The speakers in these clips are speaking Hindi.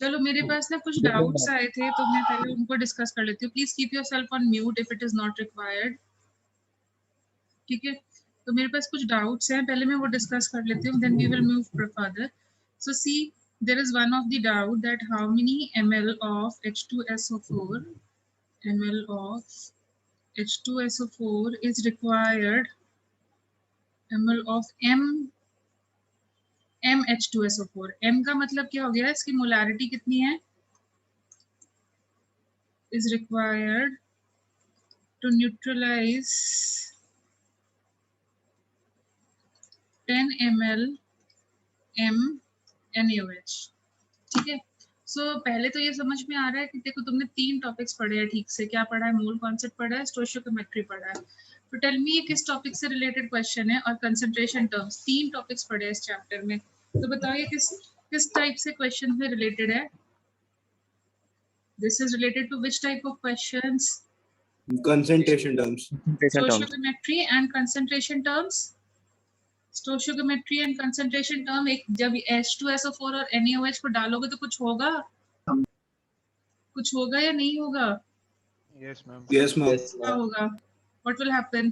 चलो मेरे पास ना कुछ डाउट्स आए थे तो मैं पहले उनको डिस्कस कर लेती हूँ. Please keep yourself on mute if it is not required. ठीक है, तो मेरे पास कुछ डाउट्स हैं, पहले मैं वो डिस्कस कर लेती हूँ, then we will move further. So see, there is one of the doubt that how many ml of H2SO4 ml of H2SO4 is required, ml of MH2SO4. M का मतलब क्या हो गया, इसकी मोलारिटी कितनी है, is required to neutralize 10 ml MnAOH. ठीक है, सो पहले तो ये समझ में आ रहा है कि देखो तुमने 3 टॉपिक्स पढ़े हैं ठीक से. क्या पढ़ा है, मोल कॉन्सेप्ट पढ़ा है, स्टोइकियोमेट्री पढ़ा है. तो टेल मी ये किस टॉपिक से रिलेटेड क्वेश्चन है, और कंसंट्रेशन टर्म्स. 3 टॉपिक्स पढ़े हैं इस चैप्टर में, तो बताओ ये किस टाइप से क्वेश्चन से रिलेटेड है. This is related to which type of questions, concentration terms. Stoichiometry and concentration terms. Stoichiometry and concentration term, एक जब H2SO4 और NaOH को डालोगे तो कुछ होगा, कुछ होगा या नहीं होगा. Yes, ma'am. Yes, ma'am. क्या होगा, what will happen.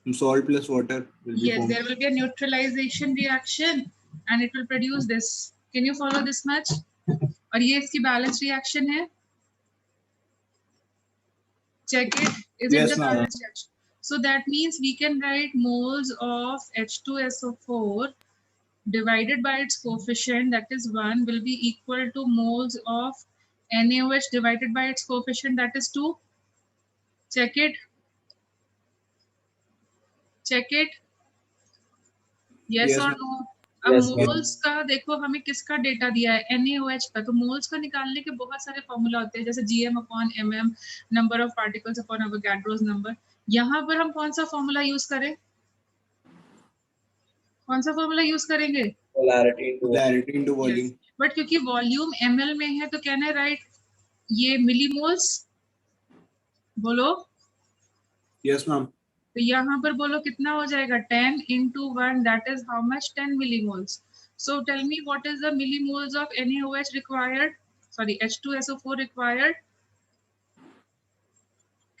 Salt plus water will be Yes, formed. there will be a neutralization reaction and it will produce this. Can you follow this much? और ये इसकी balance reaction है. Check it. Is Yes, it the ma'am. balance reaction? So that means we can write moles of H2SO4 divided by its coefficient, that is 1, will be equal to moles of NaOH divided by its coefficient, that is 2. Check it. Check it. Yes, Yes, or ma'am. no. अब Yes, मोल्स का देखो हमें किसका डेटा दिया है, NaOH का. तो मोल्स का निकालने के बहुत सारे फॉर्मूला होते हैं, जैसे gm/mm, number of particles upon Avogadro's number. यहाँ पर हम कौन सा फॉर्मूला यूज करें, कौन सा फॉर्मूला यूज करेंगे, Polarity into volume. बट क्योंकि वॉल्यूम ml में है तो कैन आई राइट ये मिलीमोल्स. बोलो. Yes, ma'am. तो यहाँ पर बोलो कितना हो जाएगा, 10 into 1, that is how much, 10 millimoles. So tell me what is the millimoles of NaOH required, sorry H2SO4 required.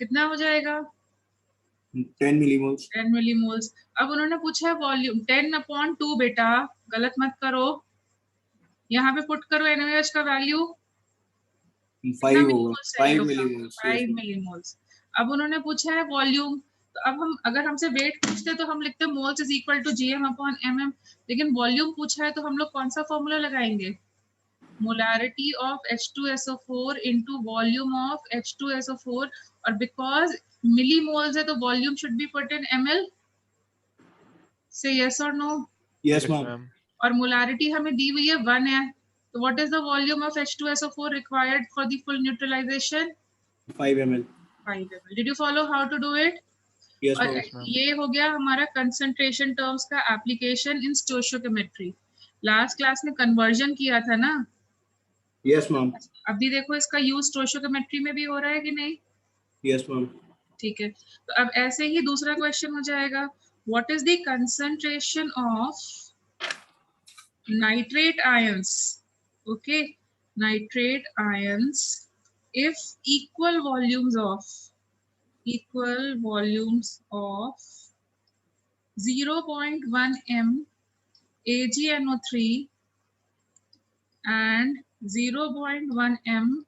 कितना हो जाएगा, 10 millimoles. 10 millimoles. अब उन्होंने पूछा है वॉल्यूम 10/2. बेटा गलत मत करो, यहाँ पे पुट करो NaOH का वैल्यू 5 होगा. 5 millimoles. 5 millimoles. अब उन्होंने पूछा है वॉल्यूम, तो अब हम अगर हमसे वेट पूछते तो हम लिखते moles is equal to gm/mm, लेकिन वॉल्यूम पूछा है तो हम लोग कौन सा फॉर्मूला लगाएंगे, molarity of H2SO4 into volume of H2SO4, और बिकॉज मिलीमोल्स है तो volume should be put in ml. से यस और नो. Yes, ma'am. और मोलारिटी हमें दी हुई है 1 है, तो what is the volume of H2SO4 required for the full neutralisation, 5 ml. 5 ml. Did you follow how to do it? Yes, और ma'am. ये हो गया हमारा कंसंट्रेशन टर्म्स का application in stoichiometry. Last class में कन्वर्जन किया था ना. Yes, ma'am. अभी देखो इसका यूज स्टोइकियोमेट्री में भी हो रहा है कि नहीं. Yes, ma'am. ठीक है, तो अब ऐसे ही दूसरा क्वेश्चन हो जाएगा, what is the concentration of nitrate ions. Okay, nitrate ions if equal volumes of 0.1 m AgNO3 and 0.1 m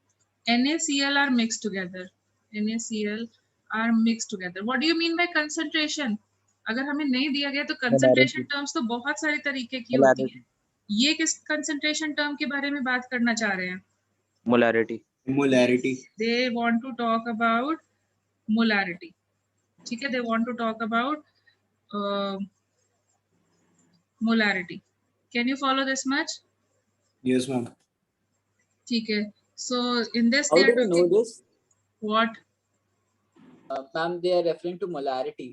NaCl are mixed together. NaCl are mixed together. What do you mean by concentration? अगर हमें नहीं दिया गया तो कंसंट्रेशन टर्म्स तो बहुत सारे तरीके की होती है. ये किस कंसंट्रेशन टर्म के बारे में बात करना चाह रहे हैं, Molarity. They want to talk about molarity. ठीक है, they want to talk about molarity. Can you follow this much? Yes, ma'am. ठीक है, so in this How they do are we know talking, this? what? Ma'am, they are referring to molarity.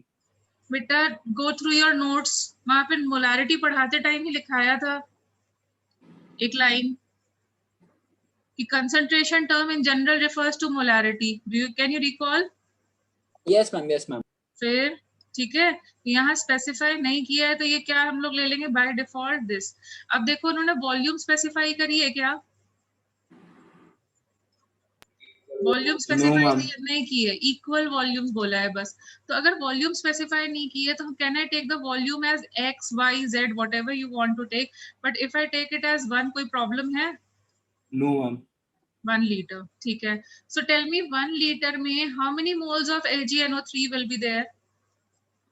बेटा go through your notes, वहाँ पे molarity पढ़ाते टाइम ही लिखाया था एक लाइन कि concentration term in general refers to molarity. Can you recall? Yes, ma'am. Yes, ma'am. फिर ठीक है, यहाँ स्पेसिफाई नहीं किया है तो ये क्या हम लोग ले लेंगे बाय डिफॉल्ट दिस. अब देखो उन्होंने वॉल्यूम स्पेसिफाई करी है क्या, वॉल्यूम No, स्पेसिफाई ma'am. नहीं की है, इक्वल वॉल्यूम्स बोला है बस। तो अगर वॉल्यूम स्पेसिफाई नहीं की है तो can I take the volume as x y z whatever you want to take, but if I take it as 1, कोई प्रॉब्लम है? No, ma'am. 1 लीटर, ठीक है। सो टेल मी 1 लीटर में how many moles of AgNO3 will be there?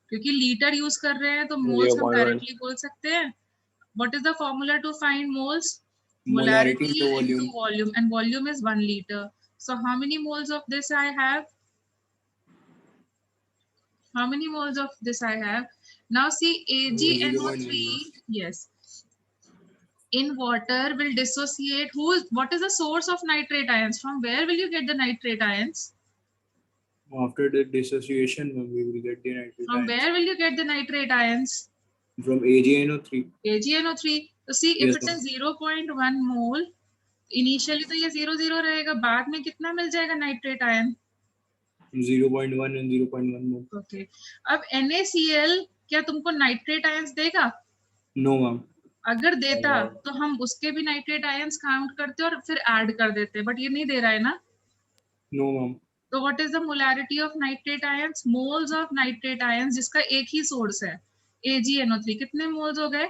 क्योंकि लीटर यूज कर रहे हैं तो मोल्स हम 0.1. डायरेक्टली बोल सकते हैं। What is the formula to find moles? Molarity Molarity into into volume. volume, and volume is 1 liter. So how many moles of this I have? How many moles of this I have? Now see, AgNO3, 0.1. yes, in water will dissociate. What is the source of nitrate ions? From where will you get the nitrate ions? After the dissociation, ma'am, we will get the nitrate From ions. where will you get the nitrate ions? From AgNO3. AgNO3. So see, if Yes, it ma'am. is 0.1 mole, initially तो ये 0 रहेगा, बाद में कितना मिल जाएगा nitrate ion? 0.1 and 0.1 mole. Okay, अब NaCl क्या तुमको नाइट्रेट आयंस देगा? No, ma'am. अगर देता तो हम उसके भी नाइट्रेट आयंस काउंट करते और फिर ऐड कर देते, बट ये नहीं दे रहा है ना। No, ma'am. तो what is the molarity of nitrate ions? Moles of nitrate ions जिसका एक ही सोर्स है AgNO3, कितने मोल्स हो गए?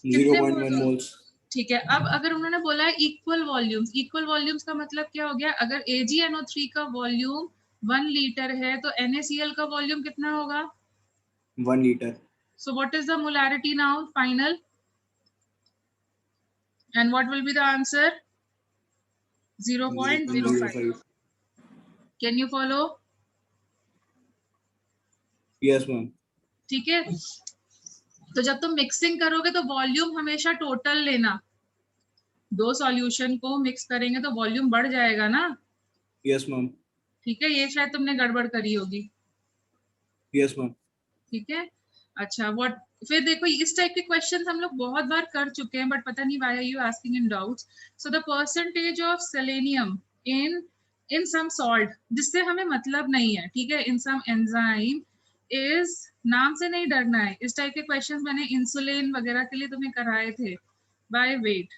0.1 moles. ठीक है। अब अगर उन्होंने बोला है इक्वल वॉल्यूम्स, इक्वल वॉल्यूम्स का मतलब क्या हो गया? अगर AgNO3 का वॉल्यूम 1 लीटर है तो NaCl का वॉल्यूम कितना होगा? 1 liter. So what is the molarity now, final? And what will be the answer? 0.05. Can you follow? Yes, ma'am. ठीक है। तो जब तुम मिक्सिंग करोगे तो वॉल्यूम हमेशा टोटल लेना। दो सॉल्यूशन को मिक्स करेंगे तो वॉल्यूम बढ़ जाएगा ना। Yes, ma'am. ठीक है, ये शायद तुमने गड़बड़ करी होगी। Yes, ma'am. ठीक है, अच्छा व्हाट, फिर देखो इस टाइप के क्वेश्चन हम लोग बहुत बार कर चुके हैं, बट पता नहीं why are you asking in doubts. So the percentage of selenium in some salt, जिससे हमें मतलब नहीं है, ठीक है, इन सम एंजाइम इज, नाम से नहीं डरना है। इस टाइप के क्वेश्चंस मैंने इंसुलिन वगैरह के लिए तुम्हें कराए थे बाय वेट,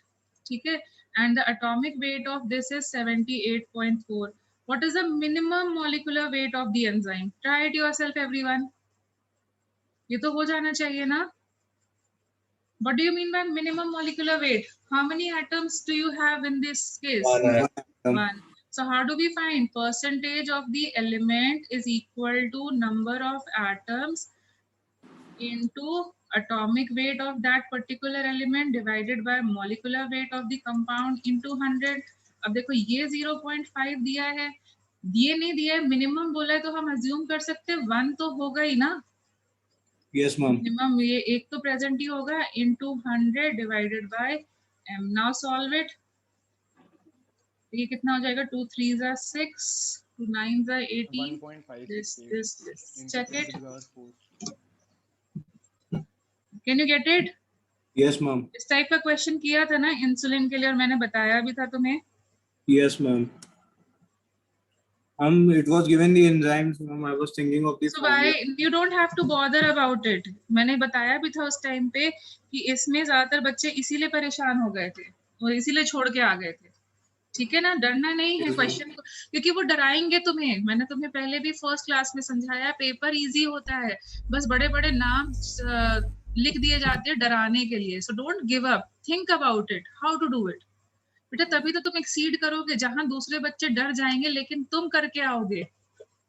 ठीक है। And the atomic weight of this is 78.4। What is the minimum molecular weight of the enzyme? Try it yourself everyone, ये तो हो जाना चाहिए ना। What do you mean by minimum molecular weight? How many atoms do you have in this case? One. So how do we find? Percentage of the element is equal to number of atoms into atomic weight of that particular element divided by molecular weight of the compound into 100. अब देखो ये 0.5 दिया है, ये नहीं दिया है, मिनिमम बोला है, तो हम अज्यूम कर सकते हैं 1 तो होगा ही ना। Yes, ma'am. मिनिमम ये एक तो प्रेजेंट ही होगा, into 100 divided by m। Now solve it. ये कितना हो जाएगा? 2 3 are 6, 2 9 are 18, 1.568 check it, can you get it? Yes, ma'am. इस टाइप का क्वेश्चन किया था ना इंसुलिन के लिए, और मैंने बताया भी था तुम्हें। Yes, ma'am. It was given the enzymes, ma'am. I was thinking of the So why you don't have to bother about it? मैंने बताया भी था उस टाइम पे कि इसमें ज्यादातर बच्चे इसीलिए परेशान हो गए थे और इसीलिए छोड़ के आ गए थे, ठीक है ना। डरना नहीं है क्वेश्चन को, क्योंकि वो डराएंगे तुम्हें। मैंने तुम्हें पहले भी फर्स्ट क्लास में समझाया, पेपर इजी होता है, बस बड़े बड़े नाम लिख दिए जाते हैं डराने के लिए। So don't give up, think about it, how to do it. बेटा तभी तो तुम एक्सीड करोगे, जहां दूसरे बच्चे डर जाएंगे लेकिन तुम करके आओगे,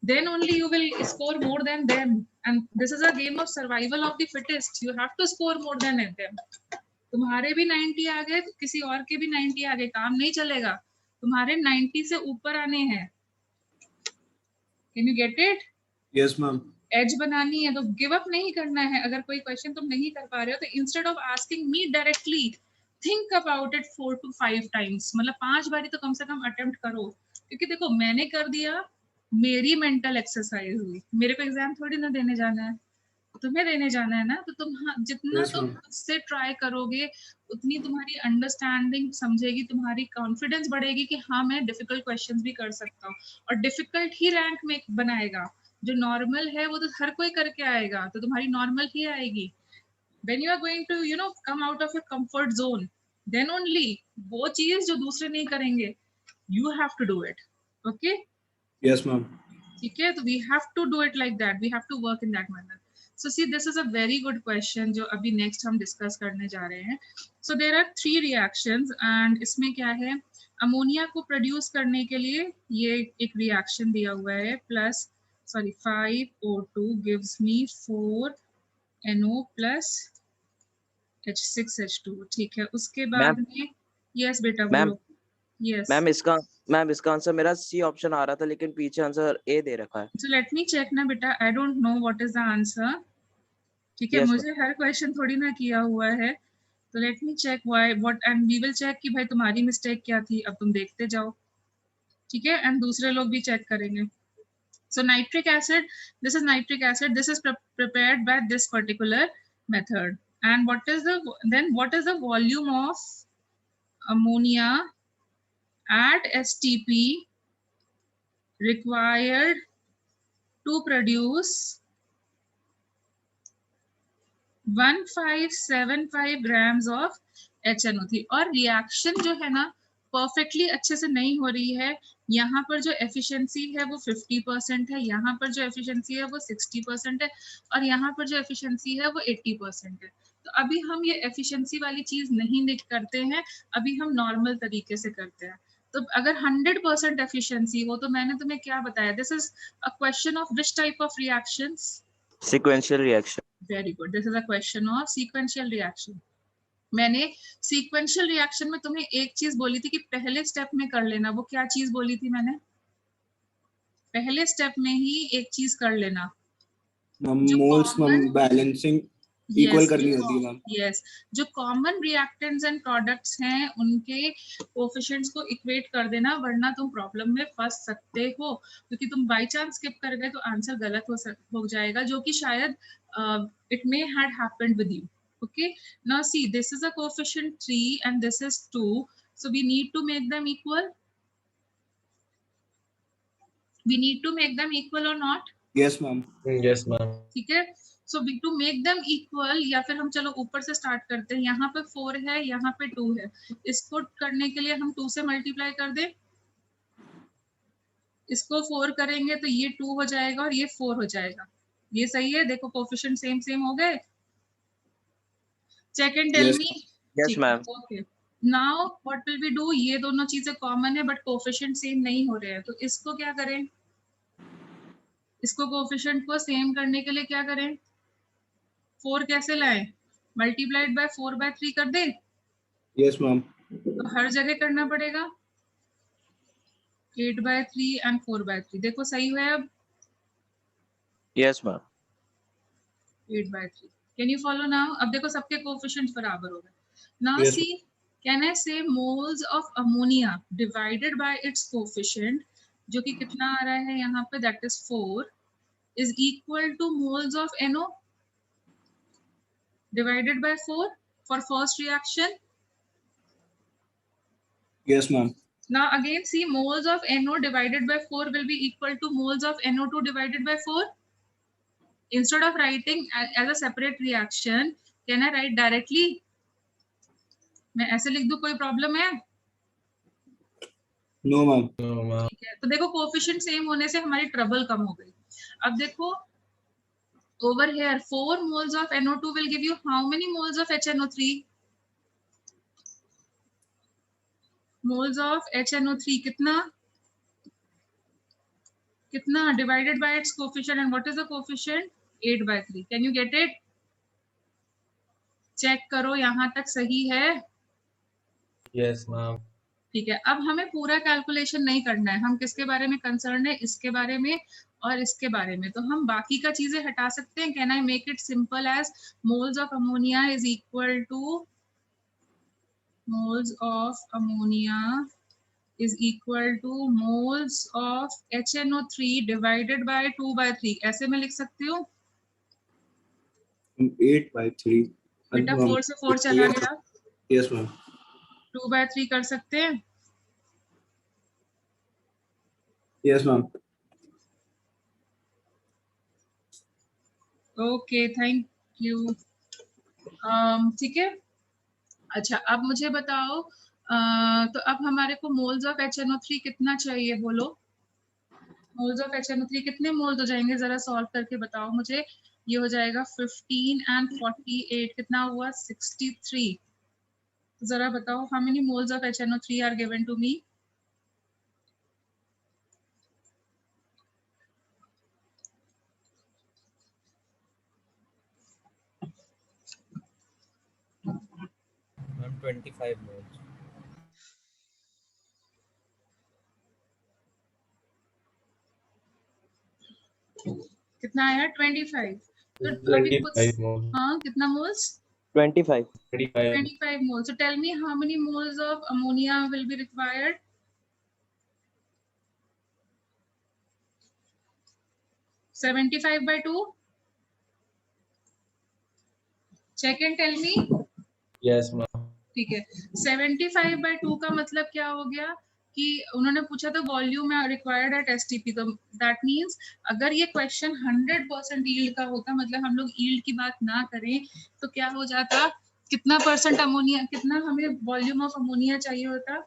then only you will score more than them, and this is a game of survival of the fittest. You have to score more than them. तुम्हारे भी 90 आ गए, किसी और के भी 90 आ गए, काम नहीं चलेगा। तुम्हारे 90 से ऊपर आने हैं। Can you get it? Yes, ma'am. एज बनानी है तो गिव अप नहीं करना है। अगर कोई क्वेश्चन तुम नहीं कर पा रहे हो तो instead of asking me directly, think about it 4 to 5 times, मतलब 5 बारी तो कम से कम अटेम्प्ट करो। क्योंकि देखो मैंने कर दिया, मेरी मेंटल एक्सरसाइज हुई, मेरे को एग्जाम थोड़ी ना देने जाना है, तुम्हें देने जाना है ना। तो तुम जितना Yes, तुम ma'am. उससे ट्राई करोगे उतनी तुम्हारी अंडरस्टैंडिंग समझेगी, तुम्हारी कॉन्फिडेंस बढ़ेगी कि हाँ मैं डिफिकल्ट क्वेश्चंस भी कर सकता हूँ। और डिफिकल्ट ही रैंक में बनाएगा, जो नॉर्मल है वो तो हर कोई करके आएगा, तो तुम्हारी नॉर्मल ही आएगी। when you are going to come out of your comfort zone, then only वो चीज जो दूसरे नहीं करेंगे, You have to do it. Okay? Yes, ma'am. ठीक है, तो we have to do it like that. We have to work in that manner. So see, this is a very good question जो अभी next हम discuss करने जा रहे हैं. So there are 3 reactions and इसमें क्या है, अमोनिया को प्रोड्यूस करने के लिए ये एक रिएक्शन दिया हुआ है, plus 5O2 gives me 4NO plus H6H2. ठीक है, उसके बाद में यस बेटा बोलो. यस मैम इसका आंसर मेरा सी ऑप्शन आ रहा था, लेकिन पीछे आंसर ए दे रखा है. सो लेट मी चेक ना बेटा, I don't know what is the answer. ठीक है, Yes, मुझे हर क्वेश्चन थोड़ी ना किया हुआ है, तो let me check why what and we will check कि भाई तुम्हारी मिस्टेक क्या थी. अब तुम देखते जाओ, ठीक है, एंड दूसरे लोग भी चेक करेंगे. So nitric acid, this is nitric acid. This is prepared by this particular method. And what is the volume of ammonia at STP required to produce 1575 grams of HNO3. और रिएक्शन जो है ना परफेक्टली अच्छे से नहीं हो रही है. यहाँ पर जो एफिशिएंसी है वो 50% है, यहाँ पर जो एफिशिएंसी है वो 60% है, और यहाँ पर जो एफिशिएंसी है वो 80% है. तो अभी हम ये एफिशिएंसी वाली चीज नहीं करते हैं, अभी हम नॉर्मल तरीके से करते हैं. तो अगर 100% एफिशिएंसी हो तो मैंने तुम्हें क्या बताया, this is a question of which type of reactions. Sequential reaction. Very good, this is a question of sequential reaction. मैंने सीक्वेंशियल रिएक्शन में तुम्हें एक चीज बोली थी कि पहले स्टेप में कर लेना. वो क्या चीज बोली थी मैंने? पहले स्टेप में ही एक चीज कर लेना. मोल्स बैलेंसिंग इक्वल करनी होती है मैम. यस, जो कॉमन रिएक्टेंट्स एंड प्रोडक्ट्स हैं उनके कोएफिशिएंट्स को इक्वेट कर देना, वरना तुम प्रॉब्लम में फंस सकते हो, क्योंकि तुम बाय चांस स्किप कर गए तो आंसर गलत हो जाएगा, जो कि शायद it may had happened with you. Okay, now see, this is a coefficient 3 and this is 2, so we need to make them equal. We need to make them equal or not? Yes ma'am. Yes ma'am. ठीक है, so we to make them equal, या फिर हम चलो ऊपर से स्टार्ट करते हैं. यहाँ पे 4 है, यहाँ पे 2 है, इसको करने के लिए हम 2 से मल्टीप्लाई कर दें. इसको 4 करेंगे तो ये 2 हो जाएगा और ये 4 हो जाएगा. ये सही है? देखो कोएफिशिएंट सेम हो गए. Check and tell me. Yes ma'am. Okay. Now what will we do? ये दोनों चीजें कॉमन है बट कोएफिशिएंट सेम नहीं हो रहे हैं, तो इसको क्या करें? इसको कोएफिशिएंट को सेम करने के लिए क्या करें? 4 कैसे लाएं? मल्टीप्लाइड बाय 4/3 कर दे. Yes ma'am. तो हर जगह करना पड़ेगा. 8/3 and 4/3. देखो सही है अब? Yes ma'am. 8/3. Can you follow now? अब देखो सबके कोएफिशिएंट्स बराबर हो गए. Now Yes. see, can I say moles of ammonia divided by its coefficient, जो कि कितना आ रहा है यहाँ पे, that is 4, is equal to moles of NO divided by 4 for first reaction. Yes ma'am. Now again see, moles of NO divided by 4 will be equal to moles of NO2 divided by 4. Instead of writing as a separate reaction, can I write directly? मैं ऐसे लिख दूं, कोई प्रॉब्लम है? No ma'am. No ma'am. ठीक है, तो देखो कोएफिशिएंट सेम होने से हमारी ट्रबल कम हो गई. अब देखो over here 4 moles of NO2 will give you how many moles of HNO3? Moles of HNO3 कितना divided by its coefficient, and what is the coefficient? 8/3. Can you get it? Check करो यहाँ तक सही है? Yes ma'am. ठीक है, अब हमें पूरा कैलकुलेशन नहीं करना है. हम किसके बारे में कंसर्न है? इसके बारे में और इसके बारे में. तो हम बाकी का चीजें हटा सकते हैं. Can I make it simple as moles of ammonia is equal to moles of ammonia is equal to moles of HNO3 divided by 2/3. ऐसे में लिख सकती हूँ. 8/3. बेटा 4 से 4 चला गया. Yes ma'am. 2/3 कर सकते हैं. Yes ma'am. Okay, thank you. ठीक है. अच्छा, अब मुझे बताओ तो अब हमारे को मोल्स ऑफ HNO3 कितना चाहिए बोलो? मोल्स ऑफ HNO3 कितने मोल्स हो जाएंगे, जरा सॉल्व करके बताओ मुझे। ये हो जाएगा 15 and 48, कितना हुआ 63। जरा बताओ how many moles of HNO3 are given to me? Ma'am, 25 moles. कितना आया 25। तो अभी कुछ 25 moles. हाँ कितना moles? 25. 25. 25 moles. So tell me how many moles of ammonia will be required? (75 by 2? Check and tell me. Yes, ma'am. ठीक है, 75 by 2 का मतलब क्या हो गया कि उन्होंने पूछा था वॉल्यूम रिक्वायर्ड एट STP, तो दैट मींस अगर ये क्वेश्चन 100% यील्ड का होता, मतलब हम लोग यील्ड की बात ना करें, तो क्या हो जाता, कितना परसेंट अमोनिया, कितना हमें वॉल्यूम ऑफ अमोनिया चाहिए होता,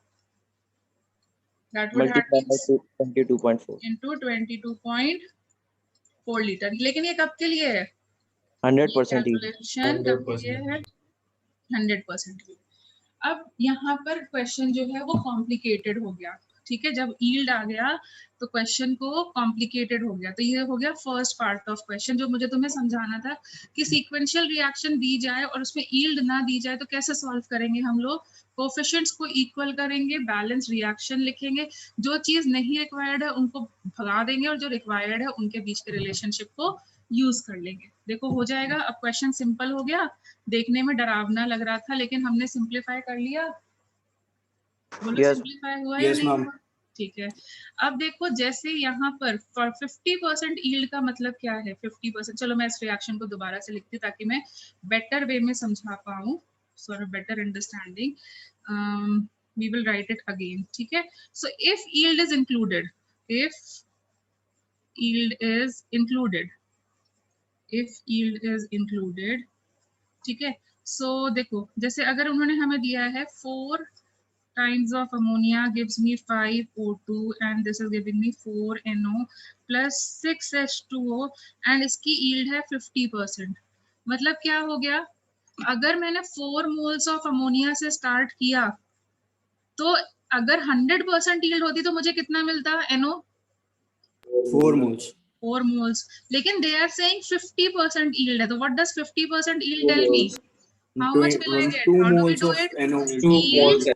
that would have Multiplied by 22.4. Into 22.4 litre. लेकिन ये कब के लिए है? 100% yield. कैलकुलेशन कब के लिए है? 100% yield। अब यहाँ पर क्वेश्चन जो है वो कॉम्प्लिकेटेड हो गया, ठीक है, जब यील्ड आ गया तो क्वेश्चन को कॉम्प्लिकेटेड हो गया। तो ये हो गया फर्स्ट पार्ट ऑफ क्वेश्चन, जो मुझे तुम्हें समझाना था कि सीक्वेंशियल रिएक्शन दी जाए और उसमें यील्ड ना दी जाए तो कैसे सॉल्व करेंगे हम लोग। कोफिशिएंट्स को इक्वल करेंगे, बैलेंस रिएक्शन लिखेंगे, जो चीज नहीं रिक्वायर्ड है उनको भगा देंगे और जो रिक्वायर्ड है उनके बीच के रिलेशनशिप को यूज कर लेंगे। देखो हो जाएगा। अब क्वेश्चन सिंपल हो गया, देखने में डरावना लग रहा था लेकिन हमने सिंप्लीफाई कर लिया। बोलो Yes. सिंप्लीफाई हुआ या Yes, नहीं ma'am. हुआ? ठीक है। अब देखो जैसे यहाँ पर 50% यील्ड का मतलब क्या है, 50%। चलो मैं इस रिएक्शन को दोबारा से लिखती हूँ ताकि मैं बेटर वे में समझा पाऊँ, sorry better understanding. we will write it again, ठीक है। So if yield is included, if yield is included, if yield is included, ठीक है। सो देखो जैसे अगर उन्होंने हमें दिया है 4 times of ammonia gives me 5 O2 and this is giving me 4 NO plus 6 H2O and इसकी yield है 50%। मतलब क्या हो गया, अगर मैंने 4 moles of ammonia से start किया तो अगर 100% yield होती तो मुझे कितना मिलता NO? 4 moles. 4 moles। लेकिन they are saying 50% yield है, तो what does 50% yield tell me? How much will I get? 2 How do we moles do of it? 2 Yield moles.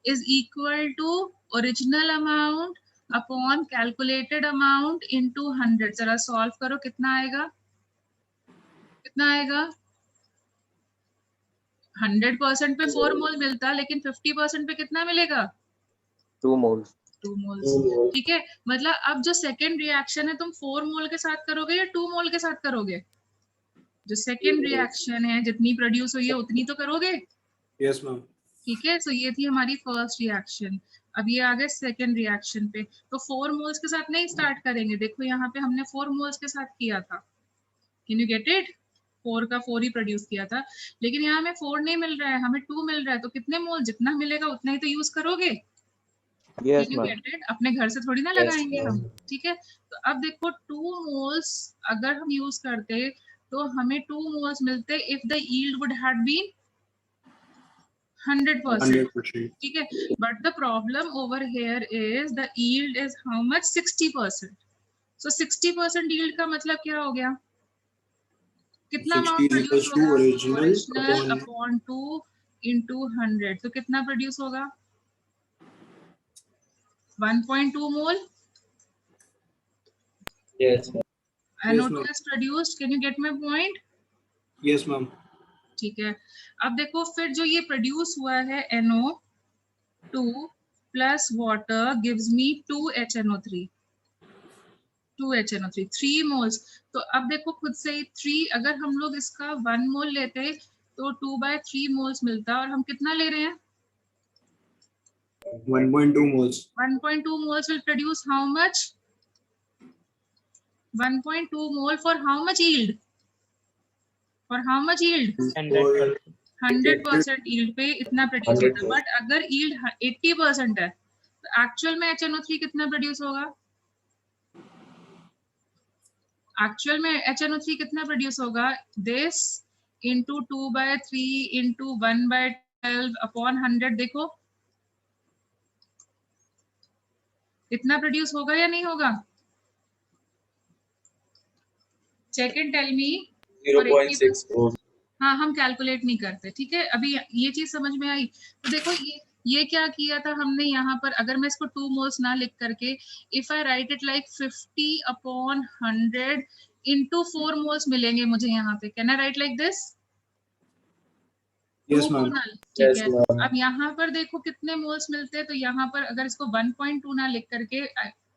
is equal to original amount upon calculated amount into 100। जरा सॉल्व करो, कितना आएगा, कितना आएगा? 100% पे 4 मोल मिलता, लेकिन 50% पे कितना मिलेगा? 2 moles. 2 मोल्स। ठीक है, मतलब अब जो सेकेंड रिएक्शन है तुम 4 मोल के साथ करोगे या 2 मोल के साथ करोगे? जो सेकेंड रिएक्शन है जितनी प्रोड्यूस हुई है उतनी तो करोगे। Yes, ma'am. ठीक है, सो ये थी हमारी फर्स्ट रिएक्शन। अब ये आ गए सेकेंड रिएक्शन पे, तो 4 मोल्स के साथ नहीं स्टार्ट करेंगे। देखो यहाँ पे हमने 4 मोल्स के साथ किया था, कैन यू गेट इट? 4 का 4 ही प्रोड्यूस किया था, लेकिन यहाँ हमें 4 नहीं मिल रहा है, हमें 2 मिल रहा है। तो कितने मोल, जितना मिलेगा उतना ही तो यूज करोगे। Yes, can you ma'am. Get it? अपने घर से थोड़ी ना Yes, लगाएंगे हम। ma'am. ठीक है, तो अब देखो 2 मोल्स अगर हम यूज करते तो हमें 2 मोल्स मिलते if the yield would have been 100%। 100%. ठीक है, but the problem over here is the yield is how much, 60%। So 60% yield का मतलब क्या हो गया, कितना 60 amount is produce equals to होगा? original original upon upon 2 into 100, तो कितना प्रोड्यूस होगा? 1.2 mole Yes, ma'am. NO2 is produced। Can you get my point? Yes, ma'am. ठीक है, अब देखो फिर जो ये प्रोड्यूस हुआ है NO2 plus water gives me 2HNO3, 2HNO3 3 moles. तो अब देखो खुद से ही 3, अगर हम लोग इसका 1 मोल लेते तो 2/3 मोल्स मिलता, और हम कितना ले रहे हैं? 1.2 moles. 1.2 moles will produce how much? 1.2 mole for how much yield? For how much yield? 100. 100% yield पे इतना प्रोड्यूस होता है, बट अगर यील्ड 80% है तो एक्चुअल में HNO3 कितना प्रोड्यूस होगा? एक्चुअल में HNO3 कितना प्रोड्यूस होगा? This into 2/3 into 1/12 upon 100। देखो इतना प्रोड्यूस होगा या नहीं होगा? Check and tell me. 0.64. हाँ, हम कैलकुलेट नहीं करते, ठीक है। अभी ये चीज समझ में आई। तो देखो ये क्या किया था हमने यहाँ पर, अगर मैं इसको 2 मोल्स ना लिख करके, if I right it like 50 upon 100 into 4 moles मिलेंगे मुझे यहाँ पे। Can I right like this? Yes ma'am. ठीक Yes, है। ma'am. अब यहाँ पर देखो कितने मोल्स मिलते हैं, तो यहाँ पर अगर इसको 1.2 ना लिख करके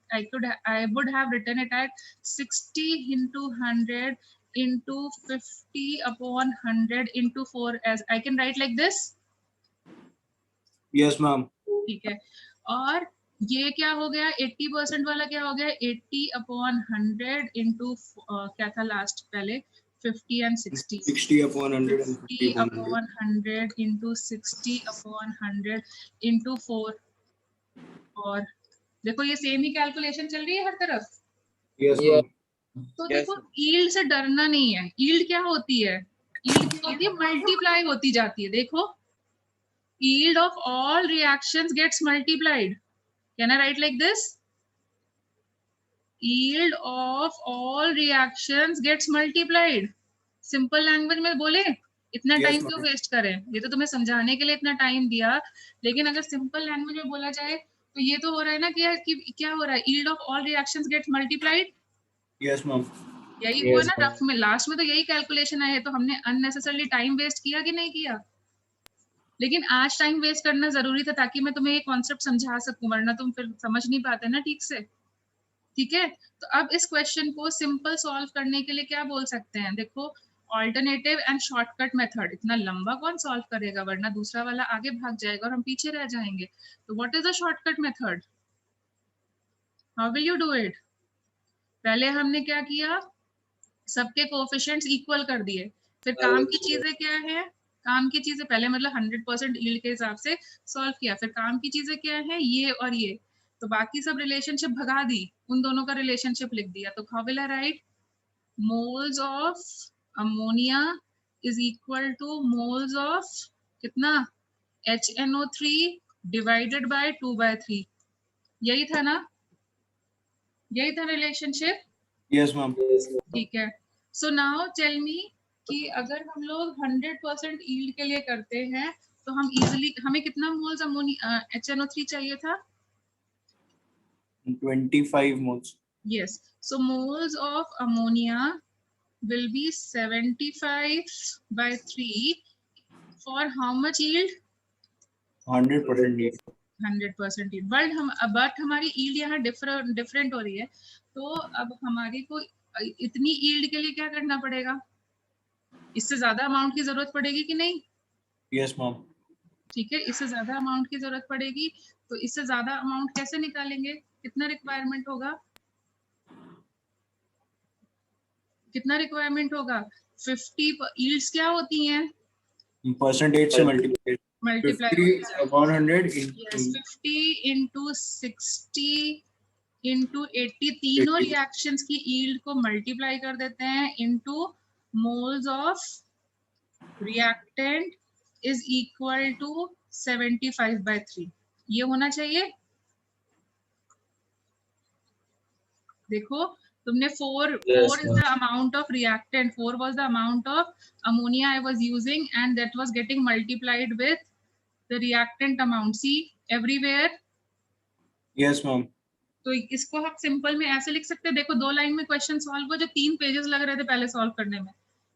I would have written it at 60 into 100 into 50 upon 100 into 4 as I can write like this. Yes ma'am. ठीक है। और ये क्या हो गया? 80% वाला क्या हो गया? 80 upon 100 into क्या था लास्ट पहले? 50 and 60. 60 upon 100 and 50 50 upon 100. upon 100 into 60 upon 100 into 4। और देखो ये सेम ही कैलकुलेशन चल रही है हर तरफ। Yes Yeah. मैम। तो Yes, देखो यील्ड से डरना नहीं है। यील्ड क्या होती है? यील्ड क्या होती है? मल्टीप्लाई होती जाती है। देखो yield of all reactions gets multiplied. Can I write like this? Yield of all reactions gets multiplied. Simple language में बोले, इतना Yes, टाइम ma'am. क्यों वेस्ट करें? ये तो तुम्हें समझाने के लिए इतना टाइम दिया, लेकिन अगर सिंपल लैंग्वेज में बोला जाए तो ये तो हो रहा है ना कि क्या हो रहा है? yield of all reactions gets multiplied. Yes ma'am. यही हुआ Yes, ना ma'am. रफ में, लास्ट में तो यही कैलकुलेशन आया है। तो हमने अननेसेसरली टाइम वेस्ट किया कि नहीं किया? लेकिन आज टाइम वेस्ट करना जरूरी था ताकि मैं तुम्हें ये कॉन्सेप्ट समझा सकूं, वरना तुम फिर समझ नहीं पाते ना ठीक से। ठीक है, तो अब इस क्वेश्चन को सिंपल सॉल्व करने के लिए क्या बोल सकते हैं? देखो ऑल्टरनेटिव एंड शॉर्टकट मेथड। इतना लंबा कौन सॉल्व करेगा, वरना दूसरा वाला आगे भाग जाएगा और हम पीछे रह जाएंगे। तो what is the shortcut method? How will you do it? पहले हमने क्या किया? सबके कोएफिशिएंट्स इक्वल कर दिए। फिर काम की चीजें क्या है? काम की चीजें पहले मतलब 100% यील्ड के हिसाब से सॉल्व किया। फिर काम की चीजें क्या है? ये और ये। तो बाकी सब रिलेशनशिप भगा दी, उन दोनों का रिलेशनशिप लिख दिया। तो how will I right? Moles of ammonia is equal two moles of कितना? HNO3 divided by 2/3। यही था ना? यही था रिलेशनशिप। Yes ma'am. ठीक है। सो नाउ टेल मी कि अगर हम लोग 100% यील्ड के लिए करते हैं तो हम इजीली, हमें कितना मोल्स HNO3 चाहिए था? 25 moles. Yes. So moles of ammonia will be 75/3 for how much yield? 100% yield. 100% yield. But हमारी yield यहाँ डिफरेंट हो रही है। तो अब हमारी को इतनी yield के लिए क्या करना पड़ेगा? इससे ज्यादा अमाउंट की जरूरत पड़ेगी कि नहीं? Yes ma'am. ठीक है, इससे ज्यादा अमाउंट की जरूरत पड़ेगी। तो इससे ज्यादा अमाउंट कैसे निकालेंगे? कितना रिक्वायरमेंट होगा? कितना रिक्वायरमेंट होगा? 50 यील्ड्स क्या होती हैं? परसेंटेज से multiply. Multiply 50 upon 100 yes, 50 into 60 into 80, तीनों 80. रिएक्शंस की यील्ड को मल्टीप्लाई कर देते हैं into moles of reactant is equal to 75/3। ये होना चाहिए। देखो तुमने 4 Yes, is the amount of reactant, 4 was the amount of ammonia I was using and that was getting multiplied with the reactant amount. See everywhere. Yes ma'am. तो इसको हम सिंपल में ऐसे लिख सकते हैं। देखो 2 लाइन में क्वेश्चन सॉल्व हुआ, जो 3 पेजेस लग रहे थे पहले सॉल्व करने में।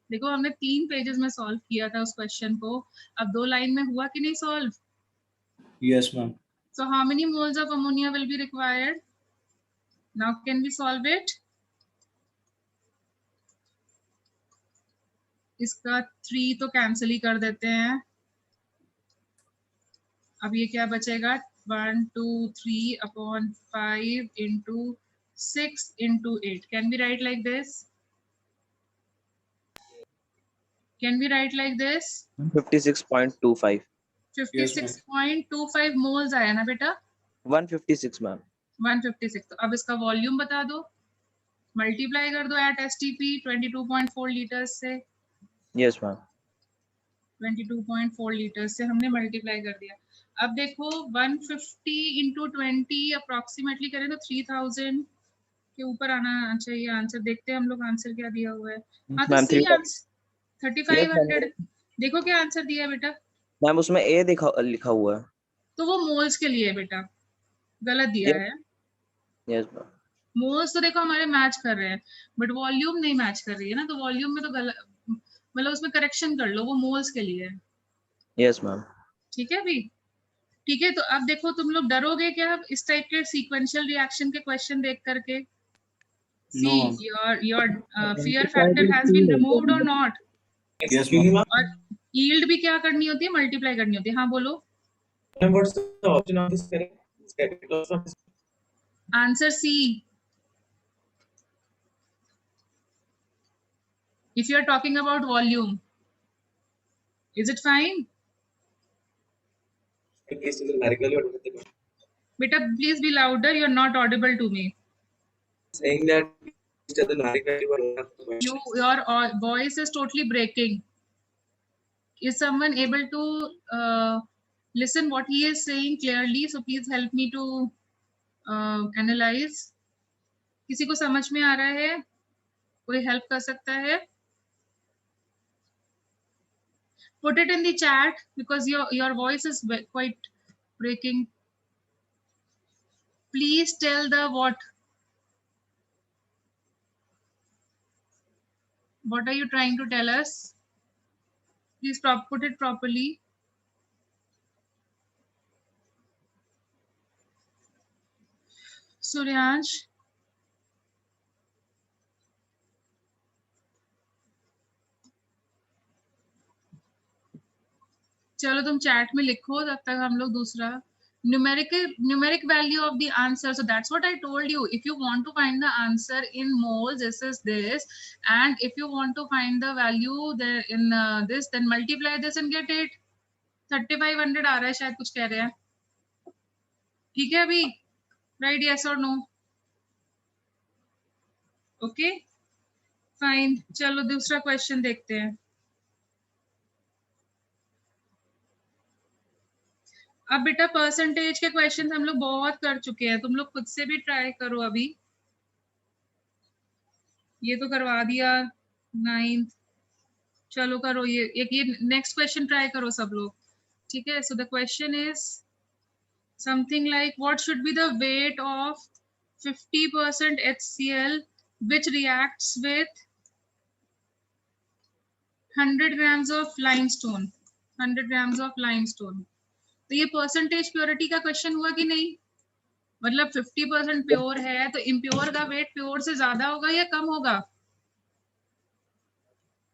देखो हमने 3 पेजेस में सॉल्व किया था उस क्वेश्चन को। अब 2 लाइन में हुआ कि नहीं solve? Yes ma'am. So how many moles of ammonia will be required? Now can we solve it? इसका 3 तो कैंसिल ही कर देते हैं। अब ये क्या बचेगा? 1 2 3 upon 5 into 6 into 8. Can we write like this? Can we write like this? 56.25. 56.25 moles आया ना बेटा? 156 मैम. 156. तो अब इसका वॉल्यूम बता दो, मल्टीप्लाई कर दो एट STP 22.4 लीटर्स से. Yes ma'am. 22.4 लीटर्स से हमने मल्टीप्लाई कर दिया. अब देखो 150 इंटू 20 अप्रोक्सीमेटली करें तो 3000 के ऊपर आना चाहिए आंसर. देखते हैं हम लोग आंसर क्या दिया हुआ है. हाँ तो मैम, सी आंसर 3500. देखो क्या आंसर दिया है बेटा. मैम उसमें ए लिखा हुआ है. तो वो मोल्स के लिए है बेटा, गलत दिया है. Yes ma'am. मोल्स तो देखो हमारे मैच कर रहे हैं, बट वॉल्यूम नहीं मैच कर रही है ना, तो वॉल्यूम में तो गलत, मतलब उसमें करेक्शन कर लो, वो मोल्स के लिए है. Yes ma'am. ठीक है अभी. ठीक है, तो अब देखो तुम लोग डरोगे क्या इस टाइप के सीक्वेंशियल रिएक्शन के क्वेश्चन देख करके? See your fear factor has been removed और नॉट. Yes, ma'am. और यील्ड भी क्या करनी होती है? मल्टीप्लाई करनी होती है. हाँ बोलो. What's the option of this correct? Answer C. If you are talking about volume, is it fine? Beta, please be louder. You are not audible to me. Saying that Your voice is totally breaking. Is someone able to listen what he is saying clearly? So please help me to analyze. किसी को समझ में आ रहा है? कोई help कर सकता है? Put it in the chat because your voice is quite breaking. Please tell the what. What are you trying to tell us? Please put it properly. Suryansh. चलो तुम चैट में लिखो, तब तक हम लोग दूसरा numeric value of the answer. So that's what I told you. If you want to find the answer in moles, this is this, and if you want to find the value there in this, then multiply this and get it. 3500 आ रहा है शायद, कुछ कह रहे हैं. ठीक है अभी. Right? Yes or no? Okay. Fine. चलो दूसरा क्वेश्चन देखते हैं. अब बेटा परसेंटेज के क्वेश्चन हम लोग बहुत कर चुके हैं, तुम लोग खुद से भी ट्राई करो. अभी ये तो करवा दिया 9th. चलो करो ये नेक्स्ट क्वेश्चन ट्राई करो सब लोग. ठीक है. So the question is something like what should be the weight of 50% HCl which reacts with 100 grams of limestone. 100 grams of limestone. तो ये परसेंटेज प्योरिटी का क्वेश्चन हुआ कि नहीं? मतलब 50% प्योर है तो इम्प्योर का वेट प्योर से ज्यादा होगा या कम होगा?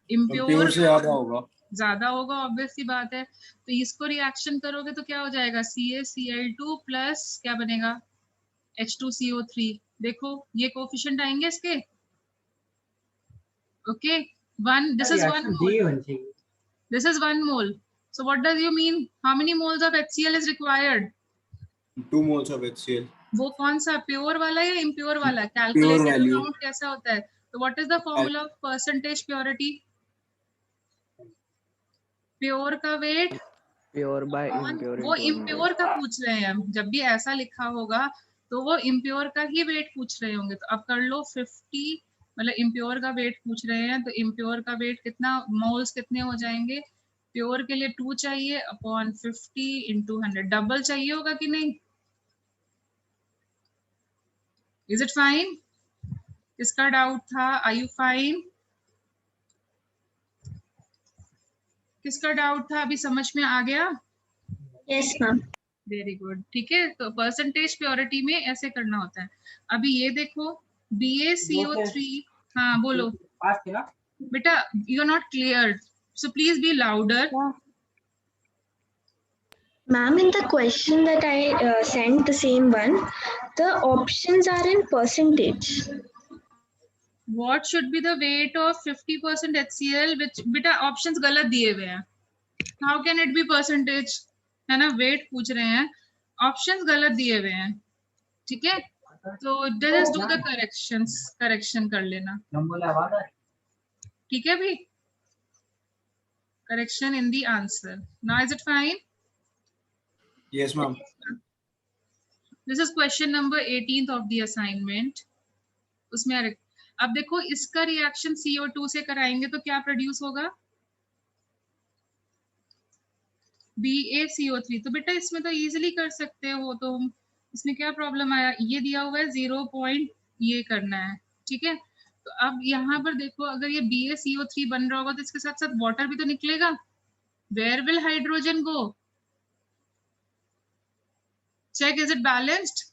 इम्प्योर से ज्यादा होगा. ज्यादा होगा, ऑब्वियस सी बात है. तो इसको रिएक्शन करोगे तो क्या हो जाएगा? CaCl2 प्लस क्या बनेगा? H2CO3. देखो ये कोफिशिएंट आएंगे इसके. Okay. This is 1 mole. This is 1 mole. So what does you mean? How many moles of HCl is required? 2 moles of HCl. वो कौन सा, प्योर वाला या इम्प्योर वाला? कैलकुलेटेड अमाउंट कैसा होता है? तो what is the formula of percentage purity? Pure का वेट प्योर बाय इम्प्योर. वो इम्प्योर का पूछ रहे हैं हम. जब भी ऐसा लिखा होगा तो वो इम्प्योर का ही वेट पूछ रहे होंगे. तो अब कर लो 50, मतलब इम्प्योर का वेट पूछ रहे हैं तो इम्प्योर का वेट कितना, मोल्स कितने हो जाएंगे? प्योर के लिए 2 चाहिए अपॉन 50 इंटू 100. डबल चाहिए होगा कि नहीं? Is it fine? किसका डाउट था? Are you fine? किसका डाउट था? अभी समझ में आ गया? Yes ma'am. Very good. ठीक है. तो परसेंटेज प्योरिटी में ऐसे करना होता है. अभी ये देखो BaCO3. हाँ बोलो बेटा. You are not clear, so please be louder. Ma'am, in the question that I sent, the same one, the options are in percentage. What should be the weight of 50% HCl? Which बेटा options गलत दिए हुए हैं. How can it be percentage? है ना, weight पूछ रहे हैं, options गलत दिए हुए हैं. ठीक है, तो just do the correction कर लेना. ठीक है भी, correction in the answer. Now is it fine? Yes, ma'am. This is question number 18th of the assignment. उसमें अब देखो इसका रिएक्शन CO2 से कराएंगे तो क्या प्रोड्यूस होगा? BaCO3. तो बेटा इसमें तो इजीली कर सकते हो, तो इसमें क्या प्रॉब्लम आया? ये दिया हुआ है 0. ये करना है. ठीक है, तो अब यहाँ पर देखो, अगर ये BaCO3 बन रहा होगा तो इसके साथ साथ वाटर भी तो निकलेगा. Where will hydrogen go? Check, is it balanced?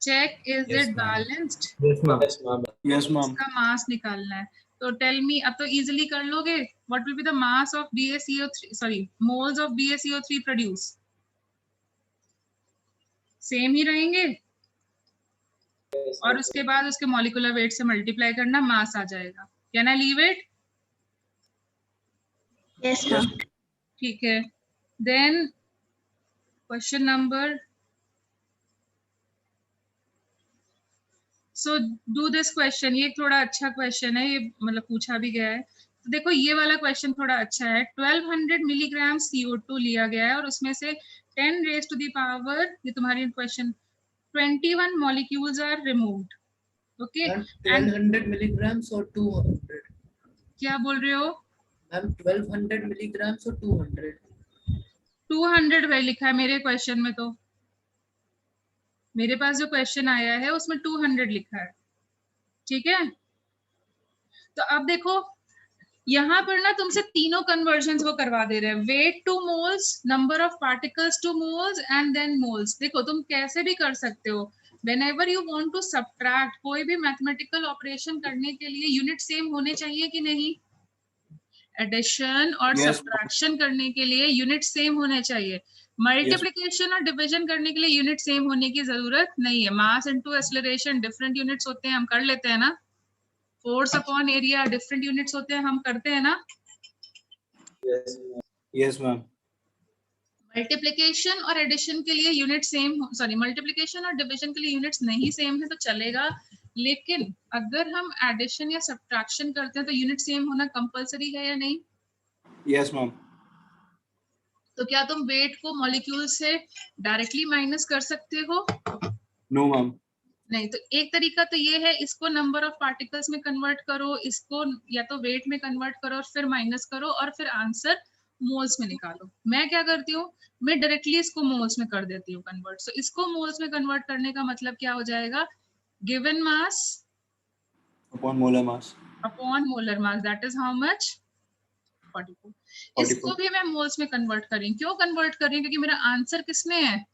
Check, is Yes, it ma'am. balanced? Yes, ma'am. Yes, ma'am. Yes, ma'am. इसका मास निकालना है. तो टेल मी, अब तो इजीली कर लोगे. What will be the mass of BaCO3, sorry, moles of BaCO3 produce? Same ही रहेंगे, और उसके बाद उसके मॉलिक्यूलर वेट से मल्टीप्लाई करना, मास आ जाएगा. Can I leave it? Yes, ma'am. ठीक है. Then question number, so do this question. ये थोड़ा अच्छा क्वेश्चन है, ये मतलब पूछा भी गया है. तो देखो ये वाला क्वेश्चन थोड़ा अच्छा है. 1200 मिलीग्राम CO2 लिया गया है और उसमें से 10 रेज टू द पावर, ये तुम्हारी question, 21 molecules are removed. Okay, and 1200 milligrams or 200? क्या बोल रहे हो? Ma'am 1200 milligrams or 200? 200 भाई लिखा है मेरे क्वेश्चन में. तो मेरे पास जो क्वेश्चन आया है उसमें 200 लिखा है. ठीक है, तो अब देखो यहाँ पर ना तुमसे तीनों कन्वर्जन्स वो करवा दे रहे हैं. Weight to moles, number of particles to moles, and then moles. देखो तुम कैसे भी कर सकते हो. whenever you want to subtract, कोई भी मैथमेटिकल ऑपरेशन करने के लिए यूनिट सेम होने चाहिए कि नहीं? एडिशन और Yes. सब्ट्रैक्शन करने के लिए यूनिट सेम होने चाहिए. मल्टीप्लिकेशन और डिवीजन करने के लिए यूनिट सेम होने की जरूरत नहीं है. Mass into acceleration different units होते हैं, हम कर लेते हैं ना. Force upon area different units होते हैं, हम करते हैं ना. Yes, ma'am. Yes, ma'am. Multiplication और एडिशन के लिए यूनिट सेम, सॉरी, मल्टीप्लिकेशन और डिवीजन के लिए यूनिट्स नहीं सेम है तो चलेगा. लेकिन अगर हम एडिशन या सब्ट्रैक्शन करते हैं तो यूनिट सेम होना कंपलसरी है या नहीं? Yes, ma'am. तो क्या तुम वेट को मॉलिक्यूल से डायरेक्टली माइनस कर सकते हो? No, ma'am. नहीं. तो एक तरीका तो ये है, इसको नंबर ऑफ पार्टिकल्स में कन्वर्ट करो, इसको या तो वेट में कन्वर्ट करो और फिर माइनस करो और फिर आंसर मोल्स में निकालो. मैं क्या करती हूँ, मैं डायरेक्टली इसको मोल्स में कर देती हूँ कन्वर्ट. सो इसको मोल्स में कन्वर्ट करने का मतलब क्या हो जाएगा? Given mass Upon molar mass. Upon molar mass, that is how much? 44. इसको भी मैं मोल्स में कन्वर्ट कर रही हूँ. क्यों कन्वर्ट कर रही हूँ? क्योंकि मेरा आंसर किसमें है?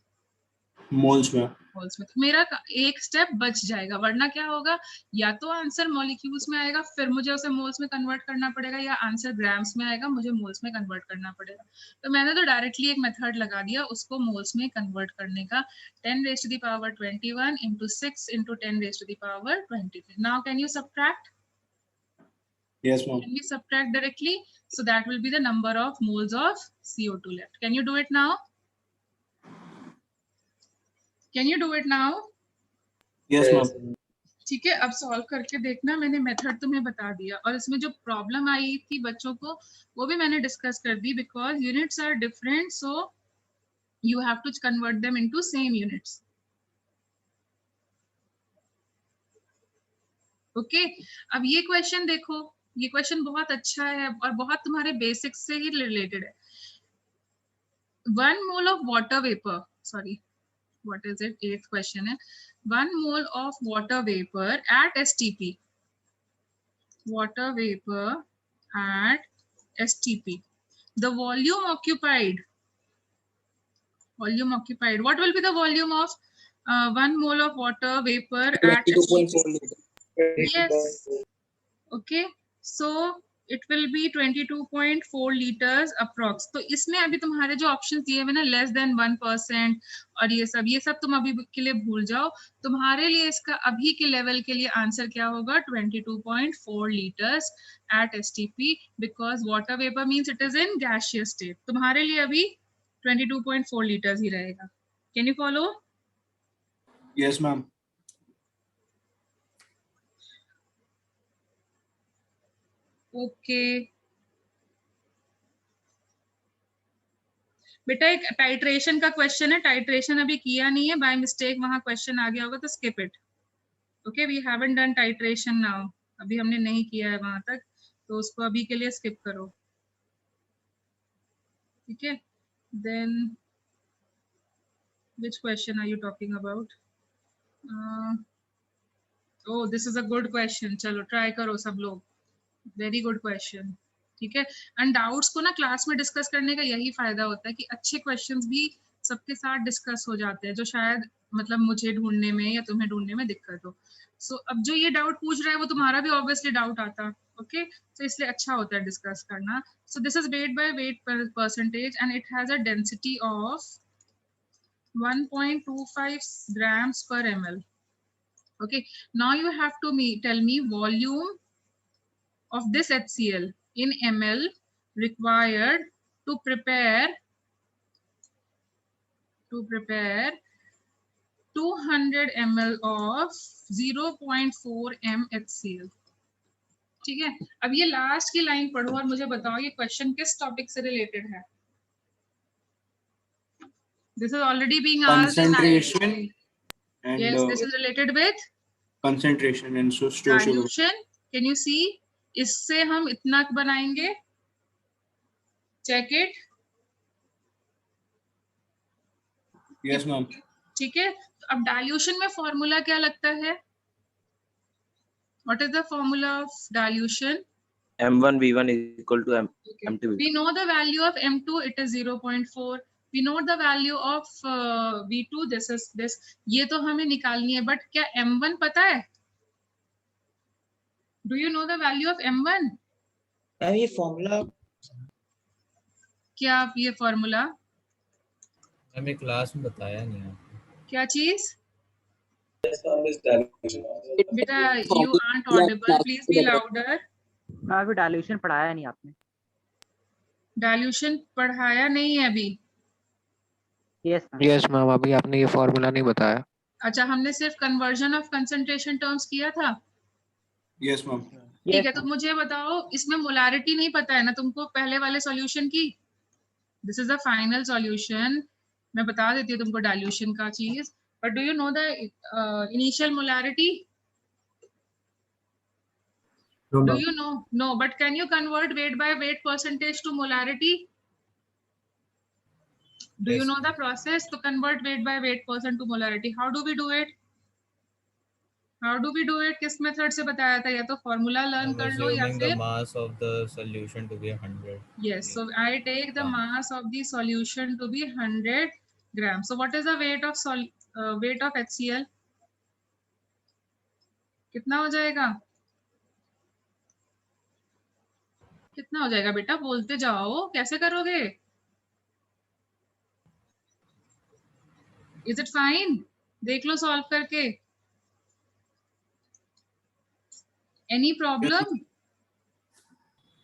Moles में. मोल्स में. तो मेरा एक स्टेप बच जाएगा, वरना क्या होगा, या तो आंसर मॉलिक्यूल्स में आएगा फिर मुझे उसे मोल्स में कन्वर्ट करना पड़ेगा, या आंसर ग्राम्स में आएगा मुझे मोल्स में कन्वर्ट करना पड़ेगा. तो मैंने तो डायरेक्टली एक मेथड लगा दिया उसको मोल्स में कन्वर्ट करने का. 10 raised to the power 21 into 6 into 10 raised to the power 23. Now can you subtract? Yes, ma'am. Can we subtract directly? So that will be the number of moles of CO2 left. Can you do it now? Can you do it now? Yes, Yes, ma'am. ma'am. ठीक है, अब सॉल्व करके देखना. मैंने मेथड तुम्हें बता दिया और इसमें जो प्रॉब्लम आई थी बच्चों को वो भी मैंने डिस्कस कर दी. Because units are different, so you have to convert them into same units. Okay, अब ये क्वेश्चन देखो. ये क्वेश्चन बहुत अच्छा है और बहुत तुम्हारे बेसिक्स से ही रिलेटेड है. 1 mole of water vapor, sorry, what is it? 8th question है. 1 mole of water vapor at STP. Water vapor at STP. The volume occupied. Volume occupied. What will be the volume of 1 mole of water vapor at STP? 22.4 liters. Yes. Okay. So it will be 22.4 litres approx. तो इसमें अभी तुम्हारे जो ऑप्शन दिए हुए ना लेस देन 1% और ये सब तुम अभी के लिए भूल जाओ। तुम्हारे लिए इसका अभी के लेवल के लिए आंसर क्या होगा? 22.4 litres at STP because water vapour means it is in gaseous state. तुम्हारे लिए अभी 22.4 लीटर्स ही रहेगा। Can you follow? Yes, ma'am. Okay बेटा, एक टाइट्रेशन का क्वेश्चन है, टाइट्रेशन अभी किया नहीं है, बाय मिस्टेक वहां क्वेश्चन आ गया होगा तो skip it. Okay, we haven't done titration now, अभी हमने नहीं किया है वहां तक, तो उसको अभी के लिए स्किप करो। ठीक है, then which question are you talking about? Oh, this is a good question. चलो ट्राई करो सब लोग, वेरी गुड क्वेश्चन। ठीक है, एंड डाउट्स को ना क्लास में डिस्कस करने का यही फायदा होता है कि अच्छे क्वेश्चंस भी सबके साथ डिस्कस हो जाते हैं, जो शायद मतलब मुझे ढूंढने में या तुम्हें ढूंढने में दिक्कत हो। सो अब जो ये डाउट पूछ रहा है वो तुम्हारा भी ऑब्वियसली डाउट आता। ओके, तो इसलिए अच्छा होता है डिस्कस करना। So this is weight by weight percentage and it has a density of 1.25 grams per ml. Okay, now you have to tell me volume of this HCl in ml required to prepare 200 ml of 0.4 m HCl. ठीक है, अब ये लास्ट की लाइन पढ़ो और मुझे बताओ ये क्वेश्चन किस टॉपिक से रिलेटेड है। This is already being asked in Concentration and yes, this is related with concentration and so store sugar. dilution. Can you see? इससे हम इतना बनाएंगे, चेक इट। Yes, ma'am. ठीक है, तो अब डाइल्यूशन में फॉर्मूला क्या लगता है? What is the formula of dilution? M1V1 equal to M2V2. We know the value of M2, it is 0.4. We know the value of V2, this is this. ये तो हमें निकालनी है, बट क्या M1 पता है? Do you know the value of M1? Ma'am ये फॉर्मूला क्या ये फॉर्मूला? हमें क्लास में बताया नहीं आपने। क्या चीज? Yes, ma'am, is dilution. बेटा you aren't audible, please be louder. अभी डाइल्यूशन पढ़ाया नहीं आपने। डाइल्यूशन पढ़ाया नहीं है अभी। यस मैम, अभी आपने ये फॉर्मूला नहीं बताया। अच्छा, हमने सिर्फ कन्वर्जन ऑफ कंसंट्रेशन टर्म्स किया था। Yes, ma'am. ठीक है, तो मुझे बताओ इसमें मोलारिटी नहीं पता है ना तुमको पहले वाले सॉल्यूशन की? This is the final solution. मैं बता देती हूँ तुमको डाइल्यूशन का चीज, but do you know the initial molarity? No, Do ma'am. you know? No, but can you convert weight by weight percentage to molarity? Do you Yes. know the process to convert weight by weight percent to molarity? How do we do it? How do we do it? किस मेथड से बताया था? या तो फॉर्मूला लर्न I'm कर लो या assuming the फिर mass of the solution to be 100. yes. So I take the mass of the solution to be 100 grams. So what is the weight of weight of HCl? कितना हो जाएगा? कितना हो जाएगा बेटा? बोलते जाओ, कैसे करोगे? Is it fine? देख लो सॉल्व करके। Any problem?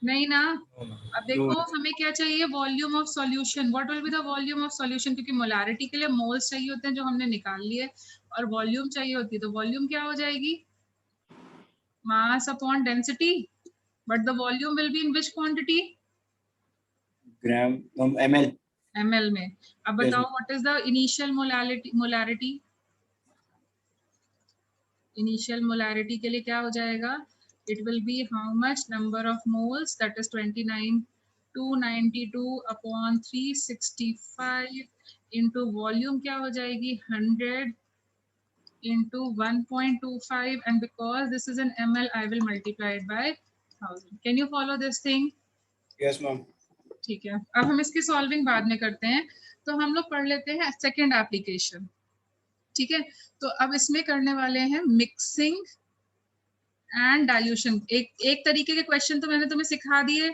नहीं ना? No, ma'am. अब देखो हमें क्या चाहिए? Volume of solution. What will be the volume of solution? क्योंकि मोलारिटी के लिए मोल्स चाहिए होते हैं जो हमने निकाल लिए, और वॉल्यूम चाहिए होती है, तो वॉल्यूम क्या हो जाएगी? Mass upon density, but the volume will be in which quantity? Gram, ml. ml में। अब Yes, बताओ what is the initial molarity? Initial molarity के लिए क्या हो जाएगा? It will be how much number of moles, that is 292 upon 365 into volume क्या हो जाएगी? 100 into 1.25, and because this is an ml I will multiply it by 1000. Can you follow this thing? Yes, ma'am. ठीक है, अब हम इसकी सॉल्विंग बाद में करते हैं, तो हम लोग पढ़ लेते हैं सेकेंड एप्लीकेशन। ठीक है, तो अब इसमें करने वाले हैं मिक्सिंग एंड डाइल्यूशन। एक तरीके के क्वेश्चन तो मैंने तुम्हें सिखा दिए,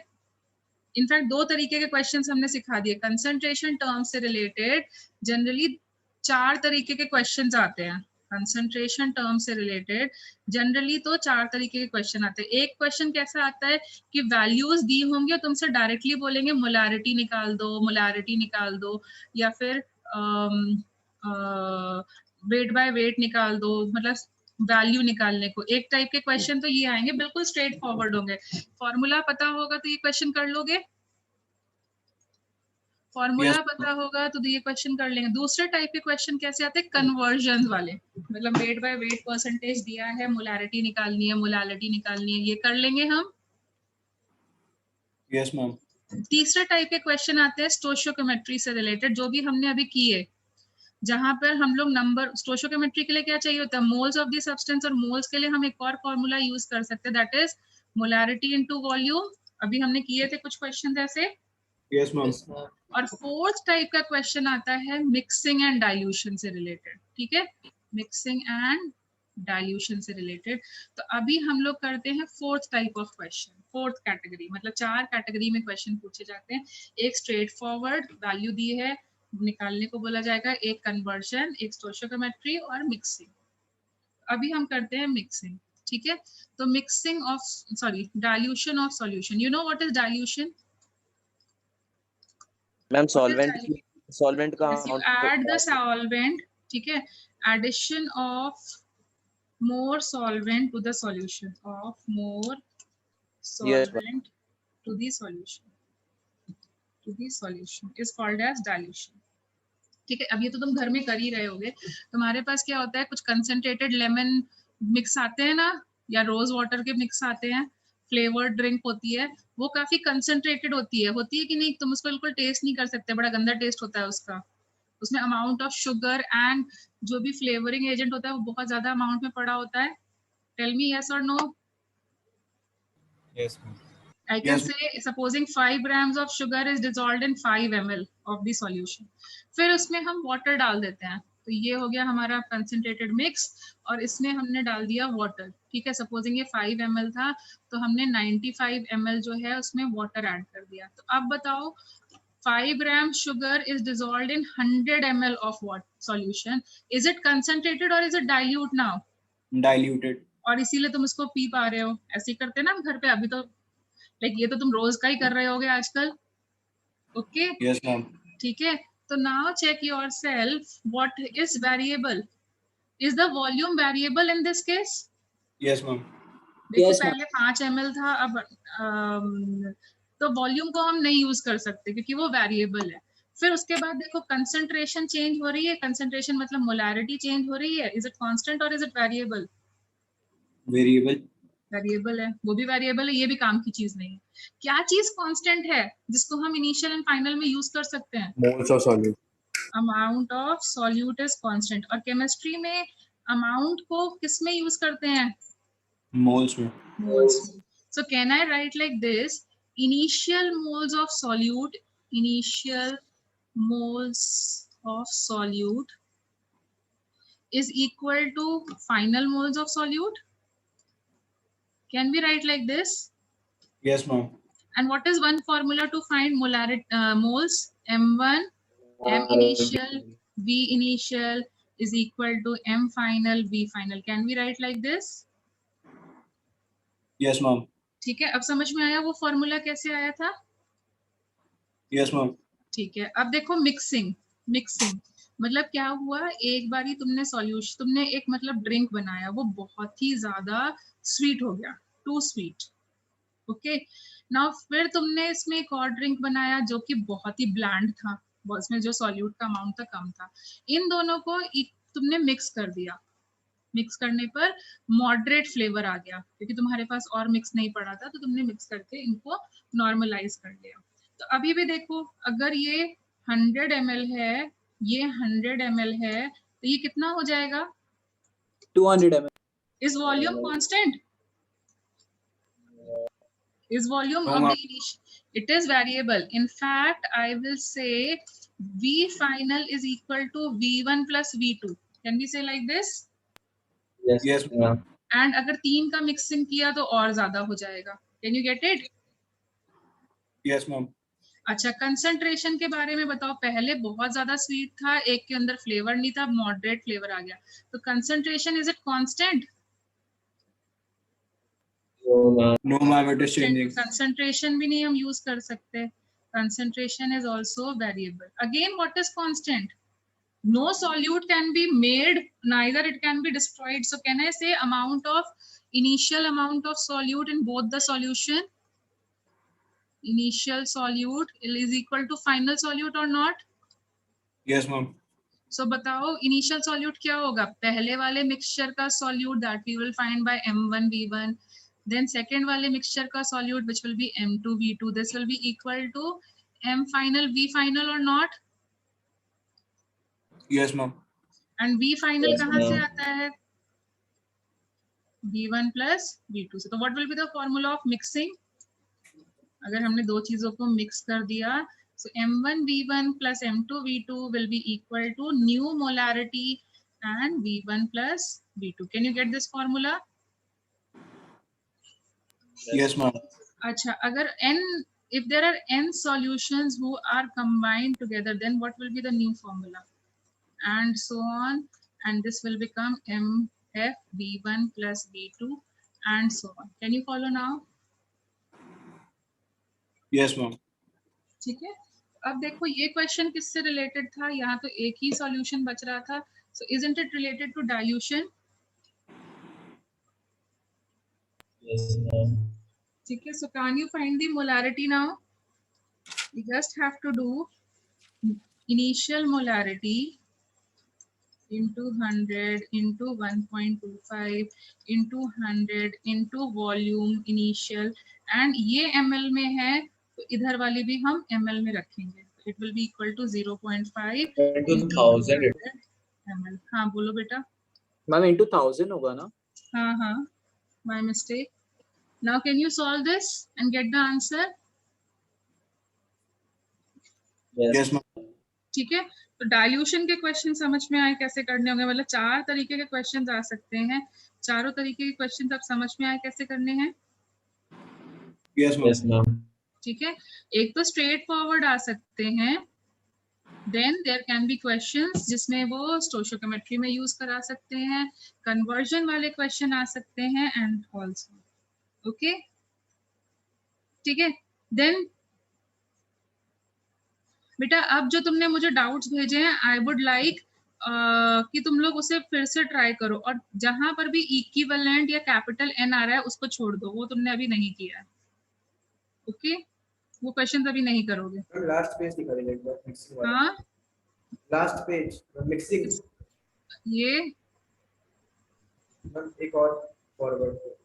इनफैक्ट 2 तरीके के क्वेश्चंस हमने सिखा दिए। कंसंट्रेशन टर्म से रिलेटेड जनरली 4 तरीके के क्वेश्चंस आते हैं। कंसंट्रेशन टर्म से रिलेटेड जनरली तो 4 तरीके के क्वेश्चन आते हैं। एक क्वेश्चन कैसा आता है कि वैल्यूज दी होंगी और तुमसे डायरेक्टली बोलेंगे मोलारिटी निकाल दो, मोलारिटी निकाल दो, या फिर वेट बाय वेट निकाल दो, मतलब वैल्यू निकालने को। एक टाइप के क्वेश्चन तो ये आएंगे, बिल्कुल स्ट्रेट फॉरवर्ड होंगे। फॉर्मूला पता होगा तो ये क्वेश्चन कर लोगे, फॉर्मूला Yes. पता होगा तो ये क्वेश्चन कर लेंगे। दूसरे टाइप के क्वेश्चन कैसे आते हैं, कन्वर्जन वाले, मतलब वेट बाय वेट परसेंटेज दिया है, मोलारिटी निकालनी है, मोलालिटी निकालनी है, ये कर लेंगे हम। Yes, ma'am. तीसरे टाइप के क्वेश्चन आते हैं स्टोइचियोमेट्री से रिलेटेड, जो भी हमने अभी किए, जहां पर हम लोग नंबर, स्टोइचियोमेट्री के लिए क्या चाहिए होता है, मोल्स ऑफ द सब्सटेंस, और मोल्स के लिए हम एक और फॉर्मूला यूज कर सकते हैं, that is molarity into volume. अभी हमने किए थे कुछ क्वेश्चन ऐसे। Yes, ma'am. Yes, ma'am. और फोर्थ टाइप का क्वेश्चन आता है मिक्सिंग एंड डाइल्यूशन से रिलेटेड, ठीक है, मिक्सिंग एंड डाइल्यूशन से रिलेटेड। तो अभी हम लोग करते हैं fourth type of question, fourth category, मतलब 4 कैटेगरी में क्वेश्चन पूछे जाते हैं। एक स्ट्रेट फॉरवर्ड, वैल्यू दी है, निकालने को बोला जाएगा, एक कन्वर्जन, एक स्टोइचियोमेट्री और मिक्सिंग। अभी हम करते हैं मिक्सिंग, ठीक है। तो mixing of, sorry, dilution of solution. You know what is dilution? Ma'am solvent का Yes, you add the solvent, ठीक है, addition of more solvent to the solution, of more solvent to the solution is called as dilution, ठीक है। अब ये तो तुम घर में कर ही रहे होगे। तुम्हारे पास क्या होता है, कुछ कंसंट्रेटेड लेमन मिक्स आते हैं ना, या रोज वाटर के मिक्स आते हैं, फ्लेवर्ड ड्रिंक होती है, वो काफी कंसंट्रेटेड होती है कि नहीं? तुम उसको बिल्कुल टेस्ट नहीं कर सकते, बड़ा गंदा टेस्ट होता है उसका। उसमें अमाउंट ऑफ शुगर एंड जो भी फ्लेवरिंग एजेंट होता है वो बहुत ज्यादा अमाउंट में पड़ा होता है। टेल मी यस और no. Yes, ma'am. I can Yes. say supposing 5 grams of sugar is dissolved in 5 ml of the solution, फिर उसमें हम वाटर डाल देते हैं, तो ये हो गया हमारा कंसंट्रेटेड मिक्स, और इसमें हमने डाल दिया वाटर, ठीक है। सपोजिंग ये 5 ml था तो हमने 95 ml जो है उसमें वाटर ऐड कर दिया। तो अब बताओ, 5 grams sugar is dissolved in 100 ml of what solution? Is it concentrated or is it dilute now? Diluted. और इसीलिए तुम इसको पी पा रहे हो। ऐसे ही करते ना हम घर पे, अभी तो लाइक ये तो तुम रोज का ही कर रहे होगे आजकल, ओके? Yes, ma'am. ठीक है। तो now check yourself, what is variable? Is the volume variable in this case? Yes, ma'am. देखो Yes, ma'am. पहले 5 ml था, अब तो वॉल्यूम को हम नहीं यूज कर सकते क्योंकि वो वेरिएबल है। फिर उसके बाद देखो कंसंट्रेशन चेंज हो रही है, कंसंट्रेशन मतलब मोलारिटी चेंज हो रही है। इज इट कांस्टेंट और is it variable? Variable. Variable है, वो भी वेरिएबल है, ये भी काम की चीज नहीं है। क्या चीज कांस्टेंट है जिसको हम इनिशियल एंड फाइनल में यूज कर सकते हैं? Moles of solute. Amount of solute is constant. और केमिस्ट्री में अमाउंट को किस में यूज करते हैं? Moles में. Moles. So can I write like this? Initial moles of solute, initial moles of solute is equal to final moles of solute. Can we write like this? Yes, ma'am. And what is one formula to find molarity, moles? M1, M initial, V initial is equal to M final, V final. Can we write like this? Yes, ma'am. ठीक है, अब समझ में आया वो फॉर्मूला कैसे आया था? Yes, ma'am. ठीक है। अब देखो मिक्सिंग, मिक्सिंग मतलब क्या हुआ, एक बारी तुमने सॉल्यूशन, तुमने एक मतलब ड्रिंक बनाया, वो बहुत ही ज्यादा स्वीट हो गया, टू स्वीट, ओके। नाउ फिर तुमने इसमें एक और ड्रिंक बनाया जो कि बहुत ही ब्लैंड था, उसमें जो सॉल्यूट का अमाउंट था कम था। इन दोनों को तुमने मिक्स कर दिया, मिक्स करने पर मॉडरेट फ्लेवर आ गया क्योंकि तुम्हारे पास और मिक्स नहीं पड़ा था, तो तुमने मिक्स करके इनको नॉर्मलाइज कर लिया। तो अभी भी देखो, अगर ये 100 ml है, ये 100 ml है, तो ये कितना हो जाएगा? 200 ml. Is volume constant? Is volume of the initial? It is variable. In fact, I will say V final is equal to V1 plus V2. Can we say like this? Yes, ma'am. And अगर 3 का मिक्सिंग किया तो और ज्यादा हो जाएगा। Can you get it? Yes ma'am. अच्छा, कंसंट्रेशन के बारे में बताओ। पहले बहुत ज्यादा स्वीट था, एक के अंदर फ्लेवर नहीं था, मॉडरेट फ्लेवर आ गया, तो concentration is it constant? No ma'am, it is changing. Concentration भी नहीं हम यूज कर सकते, concentration is also variable. Again, what is constant? No solute can be made, neither it can be destroyed. So can I say initial amount of solute in both the solution? Initial solute is equal to final solute or not? Yes ma'am. So बताओ initial solute क्या होगा? पहले वाले mixture का solute that we will find by M1V1. Then second वाले mixture का solute which will be M2V2. This will be equal to M final V final or not? Yes ma'am. And V final Yes, कहाँ से ma'am. आता है? V1 plus V2 से। तो what will be the formula of mixing? अगर हमने दो चीजों को mix कर दिया, so M1V1 plus M2V2 will be equal to new molarity and V1 plus V2. Can you get this formula? Yes ma'am. अच्छा, अगर if there are n solutions who are combined together, then what will be the new formula? And so on, and this will become MFV1 plus V2 and so on. Can you follow now? Yes ma'am. ठीक है, अब देखो ये क्वेश्चन किससे रिलेटेड था? यहाँ तो एक ही सॉल्यूशन बच रहा था, so isn't it related to dilution? Yes, ma'am. ठीक है, so can you find the molarity now? You just have to do initial molarity into 100 into 1.25 into 100 into volume initial, and ये ml में है तो इधर वाली भी हम ml में रखेंगे, it will be equal to 0.5 into 1000 ml. हाँ बोलो बेटा। मैम into 1000 होगा ना? हाँ, my mistake. Now can you solve this and get the answer? Yes ma'am. ठीक है, तो डाइल्यूशन के क्वेश्चन समझ में आए कैसे करने होंगे? मतलब 4 तरीके के क्वेश्चन आ सकते हैं, चारों तरीके के क्वेश्चन अब समझ में आए कैसे करने हैं? Yes Yes, ma'am. ma'am. ठीक है, एक तो स्ट्रेट फॉरवर्ड आ सकते हैं, then there can be questions जिसमें वो स्टोइकियोमेट्री में यूज करा सकते हैं, कन्वर्जन वाले क्वेश्चन आ सकते हैं एंड ऑल्सो। ओके, ठीक है। देन बेटा अब जो तुमने मुझे डाउट्स भेजे हैं, आई वुड लाइक कि तुम लोग उसे फिर से ट्राई करो, और जहां पर भी इक्विवेलेंट या कैपिटल एन आ रहा है उसको छोड़ दो, वो तुमने अभी नहीं किया है। ओके, वो क्वेश्चन अभी नहीं करोगे। लास्ट पेज दिखा दीजिए एक बार मिक्सिंग वाला। हाँ, लास्ट पेज मिक्सिंग ये एक और forward.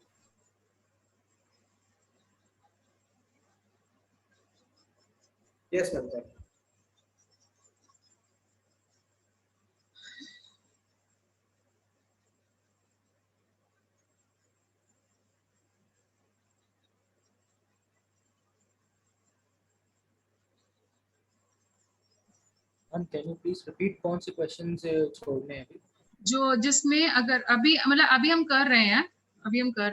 Yes ma'am. Can you please repeat कौन से क्वेश्चन से छोड़ने हैं अभी? जो जिसमें अगर अभी मतलब अभी हम कर रहे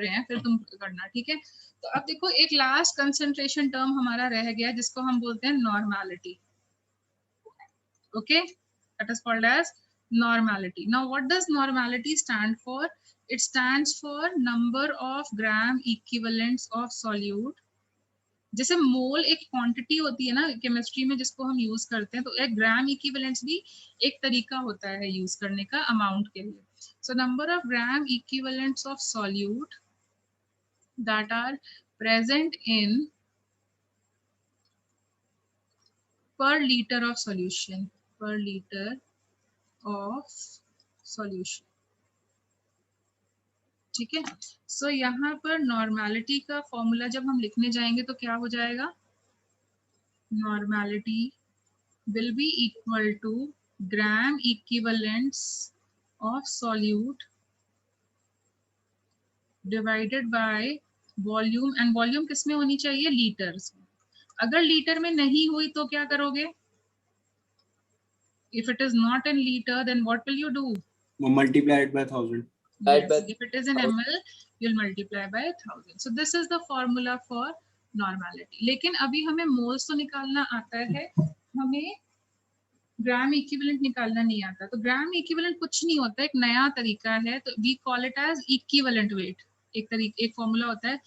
हैं, फिर तुम करना, ठीक है। तो अब देखो एक लास्ट कंसंट्रेशन टर्म हमारा रह गया जिसको हम बोलते हैं normality. Okay, that is called as normality. Now what does normality stand for? It stands for number of gram equivalents of solute. जैसे मोल एक क्वांटिटी होती है ना केमिस्ट्री में जिसको हम यूज करते हैं, तो एक ग्राम इक्विवेलेंट्स भी एक तरीका होता है यूज करने का अमाउंट के लिए। So number of gram equivalents of solute that are present in per liter of solution, per liter of solution, ठीक है। सो यहाँ पर नॉर्मैलिटी का फॉर्मूला जब हम लिखने जाएंगे तो क्या हो जाएगा? Normality will be equal to gram equivalents of solute divided by volume, and volume किसमें होनी चाहिए? लीटर्स में। अगर लीटर में नहीं हुई तो क्या करोगे? If it is not in liter, then what will you do? Multiply it by 1000. Right, Yes, but if it is in ml, you'll multiply by 1000. So this is the formula for normality. लेकिन अभी हमें moles तो निकालना आता है, हमें ग्राम इक्विवेलेंट निकालना नहीं आता. तो ग्राम इक्विवेलेंट कुछ नहीं होता, एक नया तरीका है. तो we call it as equivalent weight. एक फॉर्मूला होता है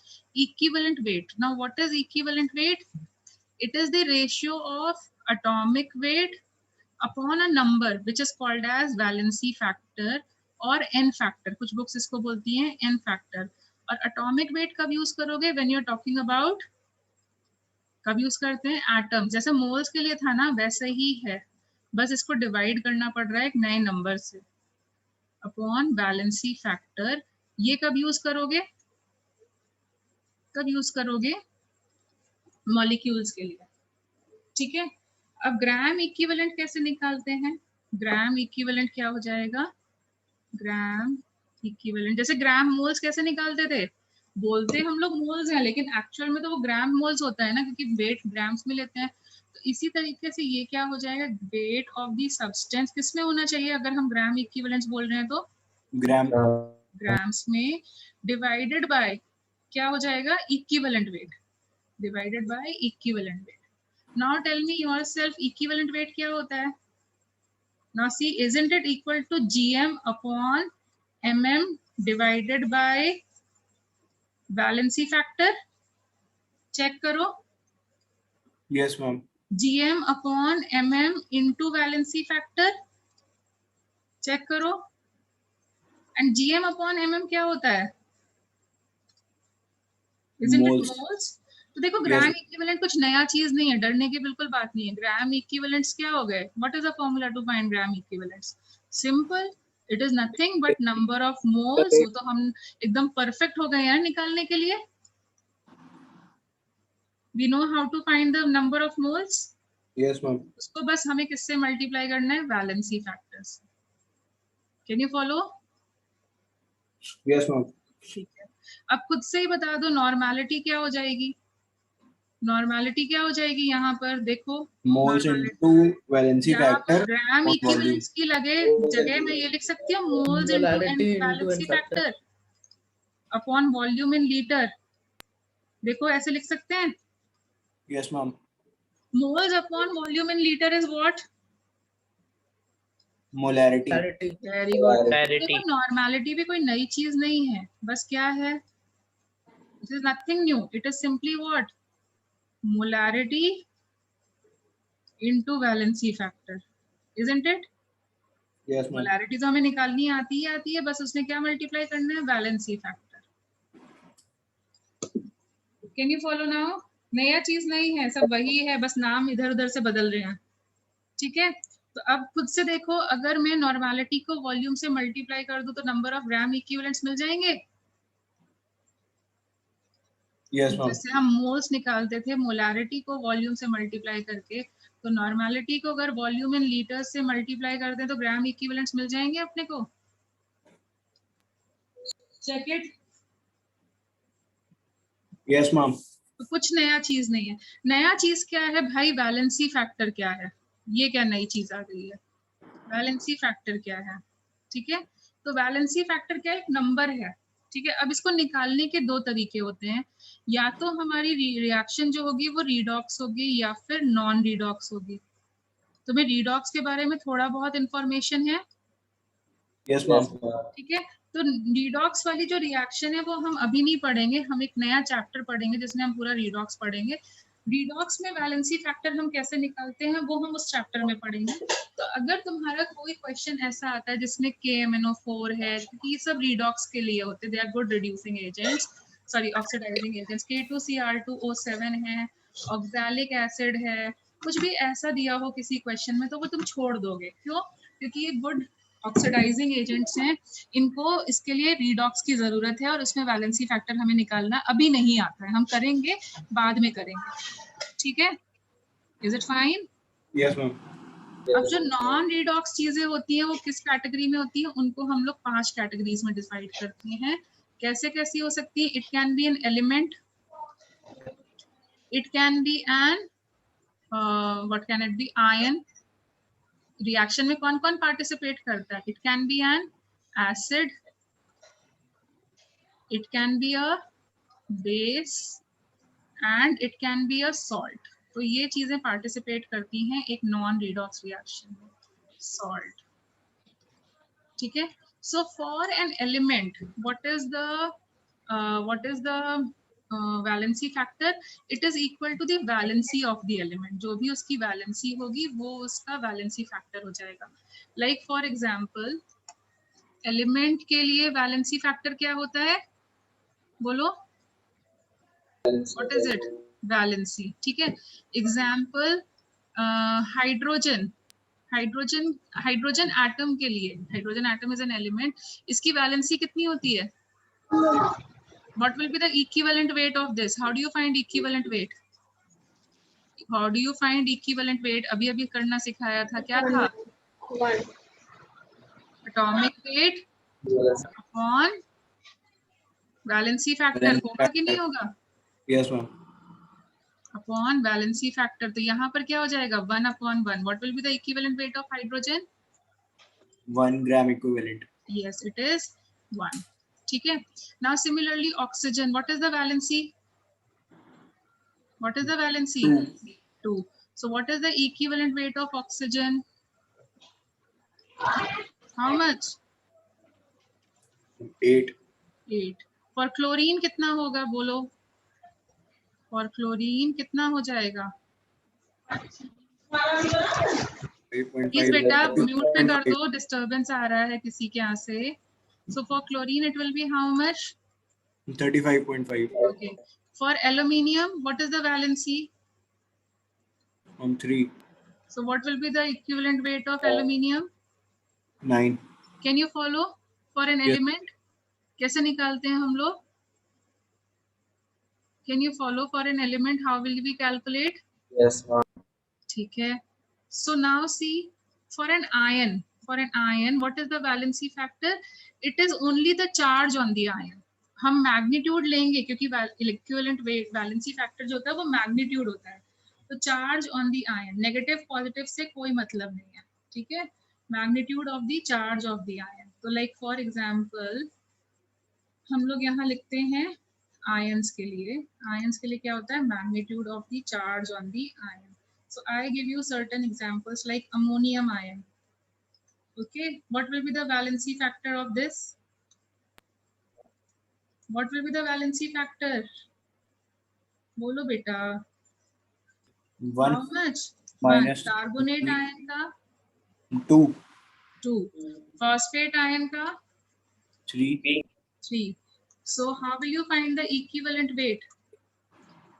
equivalent weight. Now what is equivalent weight? It is the ratio of atomic weight upon a number which is called as valency factor और एन फैक्टर. कुछ बुक्स इसको बोलती हैं एन फैक्टर. और एटॉमिक वेट कब यूज करोगे? When you are talking about, कब यूज करते हैं? एटम्स. जैसे मोल्स के लिए था ना, वैसे ही है, बस इसको डिवाइड करना पड़ रहा है एक नए नंबर से अपॉन वैलेंसी फैक्टर. ये कब यूज करोगे? कब यूज करोगे? मॉलिक्यूल्स के लिए. ठीक है. अब ग्राम इक्विवेलेंट कैसे निकालते हैं? ग्राम इक्विवेलेंट क्या हो जाएगा? ग्राम इक्विवेलेंट, जैसे ग्राम मोल्स कैसे निकालते थे? बोलते हम लोग मोल्स हैं, लेकिन एक्चुअल में तो वो ग्राम मोल्स होता है ना, क्योंकि वेट ग्राम्स में लेते हैं. तो इसी तरीके से ये क्या हो जाएगा? वेट ऑफ द सब्सटेंस किस में होना चाहिए अगर हम ग्राम इक्विवेलेंस बोल रहे हैं तो? ग्राम. ग्राम्स में, डिवाइडेड बाय क्या हो जाएगा? Equivalent weight, divided by equivalent weight. Now tell me yourself, equivalent weight क्या होता है? Now see, isn't it equal to gm upon mm divided by valency factor? Check करो. Yes, ma'am. gm upon mm into valency factor. Check करो. एंड gm upon mm क्या होता है? Isn't it Moles. moles? तो देखो ग्राम इक्विवेलेंट कुछ नया चीज नहीं है, डरने की बिल्कुल बात नहीं है. ग्राम इक्विवेलेंट्स क्या हो गए? What is the formula to find gram equivalents? Simple, it is nothing but number of moles. वो तो हम एकदम परफेक्ट हो गए हैं निकालने के लिए. We know how to find the number of moles. Yes, ma'am. उसको बस हमें किससे मल्टीप्लाई करना है? Valency factors. Can you follow? Yes, ma'am. ठीक है. अब खुद से ही बता दो नॉर्मेलिटी क्या हो जाएगी? नॉर्मेलिटी क्या हो जाएगी? यहाँ पर देखो, Moles into valency factor ग्राम और इक्विवेलेंट्स की लगे जगह मैं ये लिख सकती हूँ moles into Molarity into valency N factor. Factor upon volume in litre. देखो ऐसे लिख सकते हैं. Yes, ma'am. Moles upon volume in litre is what? Molarity. Molarity. Very good. Molarity. देखो नॉर्मेलिटी भी कोई नई चीज नहीं है, बस क्या है? It is nothing new. It is simply what? Molarity into valency factor. Isn't it? Yes, ma'am. Molarity तो हमें निकालनी आती है, बस उसने क्या मल्टीप्लाई करना है? Valency factor. Can you follow now? नया चीज नहीं है, सब वही है, बस नाम इधर उधर से बदल रहे हैं. ठीक है. तो अब खुद से देखो, अगर मैं नॉर्मेलिटी को वॉल्यूम से मल्टीप्लाई कर दूं तो नंबर ऑफ ग्राम इक्विवेलेंट्स मिल जाएंगे. Yes, ma'am. जैसे हम मोल्स निकालते थे मोलारिटी को वॉल्यूम से मल्टीप्लाई करके, तो नॉर्मेलिटी को अगर वॉल्यूम इन लीटर्स से मल्टीप्लाई करते हैं तो ग्राम इक्विवेलेंट्स मिल जाएंगे अपने को. Check it. Yes, ma'am. तो कुछ नया चीज नहीं है. नया चीज क्या है भाई? वैलेंसी फैक्टर क्या है? ये क्या नई चीज आ गई है? वैलेंसी फैक्टर क्या है? ठीक है. तो वैलेंसी फैक्टर क्या है? एक नंबर है. ठीक है. अब इसको निकालने के दो तरीके होते हैं. या तो हमारी रिएक्शन जो होगी वो रीडॉक्स होगी या फिर नॉन रीडॉक्स होगी. तुम्हें रीडॉक्स के बारे में थोड़ा बहुत इंफॉर्मेशन है? Yes, ma'am. ठीक है. तो रीडॉक्स वाली जो रिएक्शन है वो हम अभी नहीं पढ़ेंगे, हम एक नया चैप्टर पढ़ेंगे जिसमें हम पूरा रीडॉक्स पढ़ेंगे. रीडॉक्स में वैलेंसी फैक्टर हम कैसे निकालते हैं वो हम उस चैप्टर में पढ़ेंगे. तो अगर तुम्हारा कोई क्वेश्चन ऐसा आता है जिसमें KMnO4 है, क्योंकि ये सब रीडॉक्स के लिए होते हैं, they are good reducing agents, sorry oxidizing agents. K2Cr2O7 है, ऑक्सैलिक एसिड है, कुछ भी ऐसा दिया हो किसी क्वेश्चन में तो वो तुम छोड़ दोगे. क्यों? क्योंकि ये गुड ऑक्सीडाइजिंग एजेंट्स हैं, इनको इसके लिए रीडॉक्स की जरूरत है और उसमें वैलेंसी फैक्टर हमें निकालना अभी नहीं आता है, हम करेंगे, बाद में करेंगे. ठीक है. Is it fine? Yes, ma'am. अब जो नॉन रीडॉक्स चीजें होती हैं वो किस कैटेगरी में होती है? उनको हम लोग 5 कैटेगरीज में डिसाइड करते हैं. कैसे कैसी हो सकती है? It can be an element, it can be an what can it be? Ion. Reaction में कौन कौन पार्टिसिपेट करता है? It can be an acid, it can be a base and it can be a salt. तो ये चीजें participate करती हैं एक non redox reaction में, salt. ठीक है. So for an element, what is the valency factor? It is equal to the valency of the element. जो भी उसकी valency होगी वो उसका valency factor हो जाएगा. Like for example, element के लिए valency factor क्या होता है? बोलो. What is it? Valency. ठीक है. Example, hydrogen. हाइड्रोजन एटम के लिए, hydrogen atom is an element, इसकी वैलेंसी कितनी होती है? What will be the equivalent weight of this? How do you find equivalent weight? How do you find equivalent weight? अभी अभी करना सिखाया था, क्या था? 1. Atomic weight upon valency factor. होगा कि नहीं होगा? Yes ma'am. Upon valency factor. तो यहाँ पर क्या हो जाएगा? 1/1. What will be the equivalent weight of hydrogen? 1 gram equivalent. Yes, it is 1. ठीक है. Now similarly oxygen, what is the valency? What is the valency? 2. So what is the equivalent weight of oxygen? How much? 8. 8. For chlorine कितना होगा? बोलो. For chlorine कितना हो जाएगा? 8.5. प्लीज बेटा म्यूट पे कर दो, डिस्टर्बेंस आ रहा है किसी के यहाँ से. So for chlorine it will be how much? 35.5. Okay. For aluminium, what is the valency? 3. So what will be the equivalent weight of aluminium? 9. Can you follow? For an Yes. element, कैसे निकालते हैं हम लोग? Can you follow? For an element, how will we calculate? Yes, ma'am. ठीक है. So now see, for an ion, what is the valency factor? It is only the charge on the ion. हम मैग्नीट्यूड लेंगे क्योंकि इक्विवेलेंट वैलेंसी फैक्टर जो होता है वो मैग्नीट्यूड होता है. तो charge on the ion, negative positive से कोई मतलब नहीं है. ठीक है. Magnitude of the charge of the ion. तो लाइक फॉर एग्जांपल हम लोग यहाँ लिखते हैं आयंस के लिए क्या होता है? Magnitude of the charge on the ion. So I give you certain examples like ammonium ion. Okay, what will be the valency factor of this? What will be the valency factor? बोलो बेटा. 1 How much? minus carbonate ion का 2. 2. फॉस्फेट आयन का 3. 3. So how will you find the equivalent weight?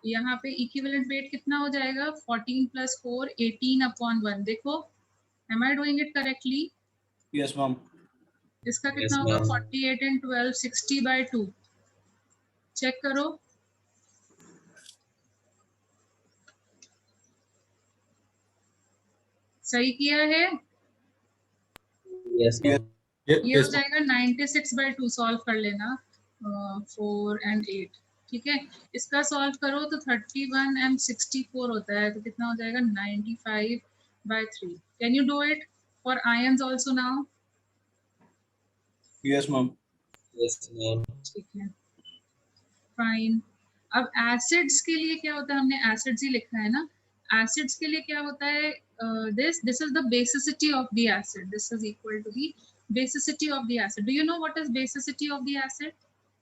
यहाँ पे equivalent weight कितना हो जाएगा? 14 plus 4, 18/1. देखो, am I doing it correctly? Yes ma'am. इसका Yes, कितना होगा? ma'am. 48 and 12, 60/2. चेक करो. सही किया है? Yes, ma'am. ये हो जाएगा 96/2. सॉल्व कर लेना. 4 and 8. ठीक है. इसका सॉल्व करो तो 31 and 64 होता है. तो कितना हो जाएगा? 95/3. Can you do it for ions also now? Yes ma'am. Yes, ma'am. ठीक है. फाइन. अब एसिड्स के लिए क्या होता है? हमने एसिड्स ही लिखा है ना. एसिड्स के लिए क्या होता है? this is the basicity of the acid. This is equal to the basicity of the acid. Do you know what is basicity of the acid?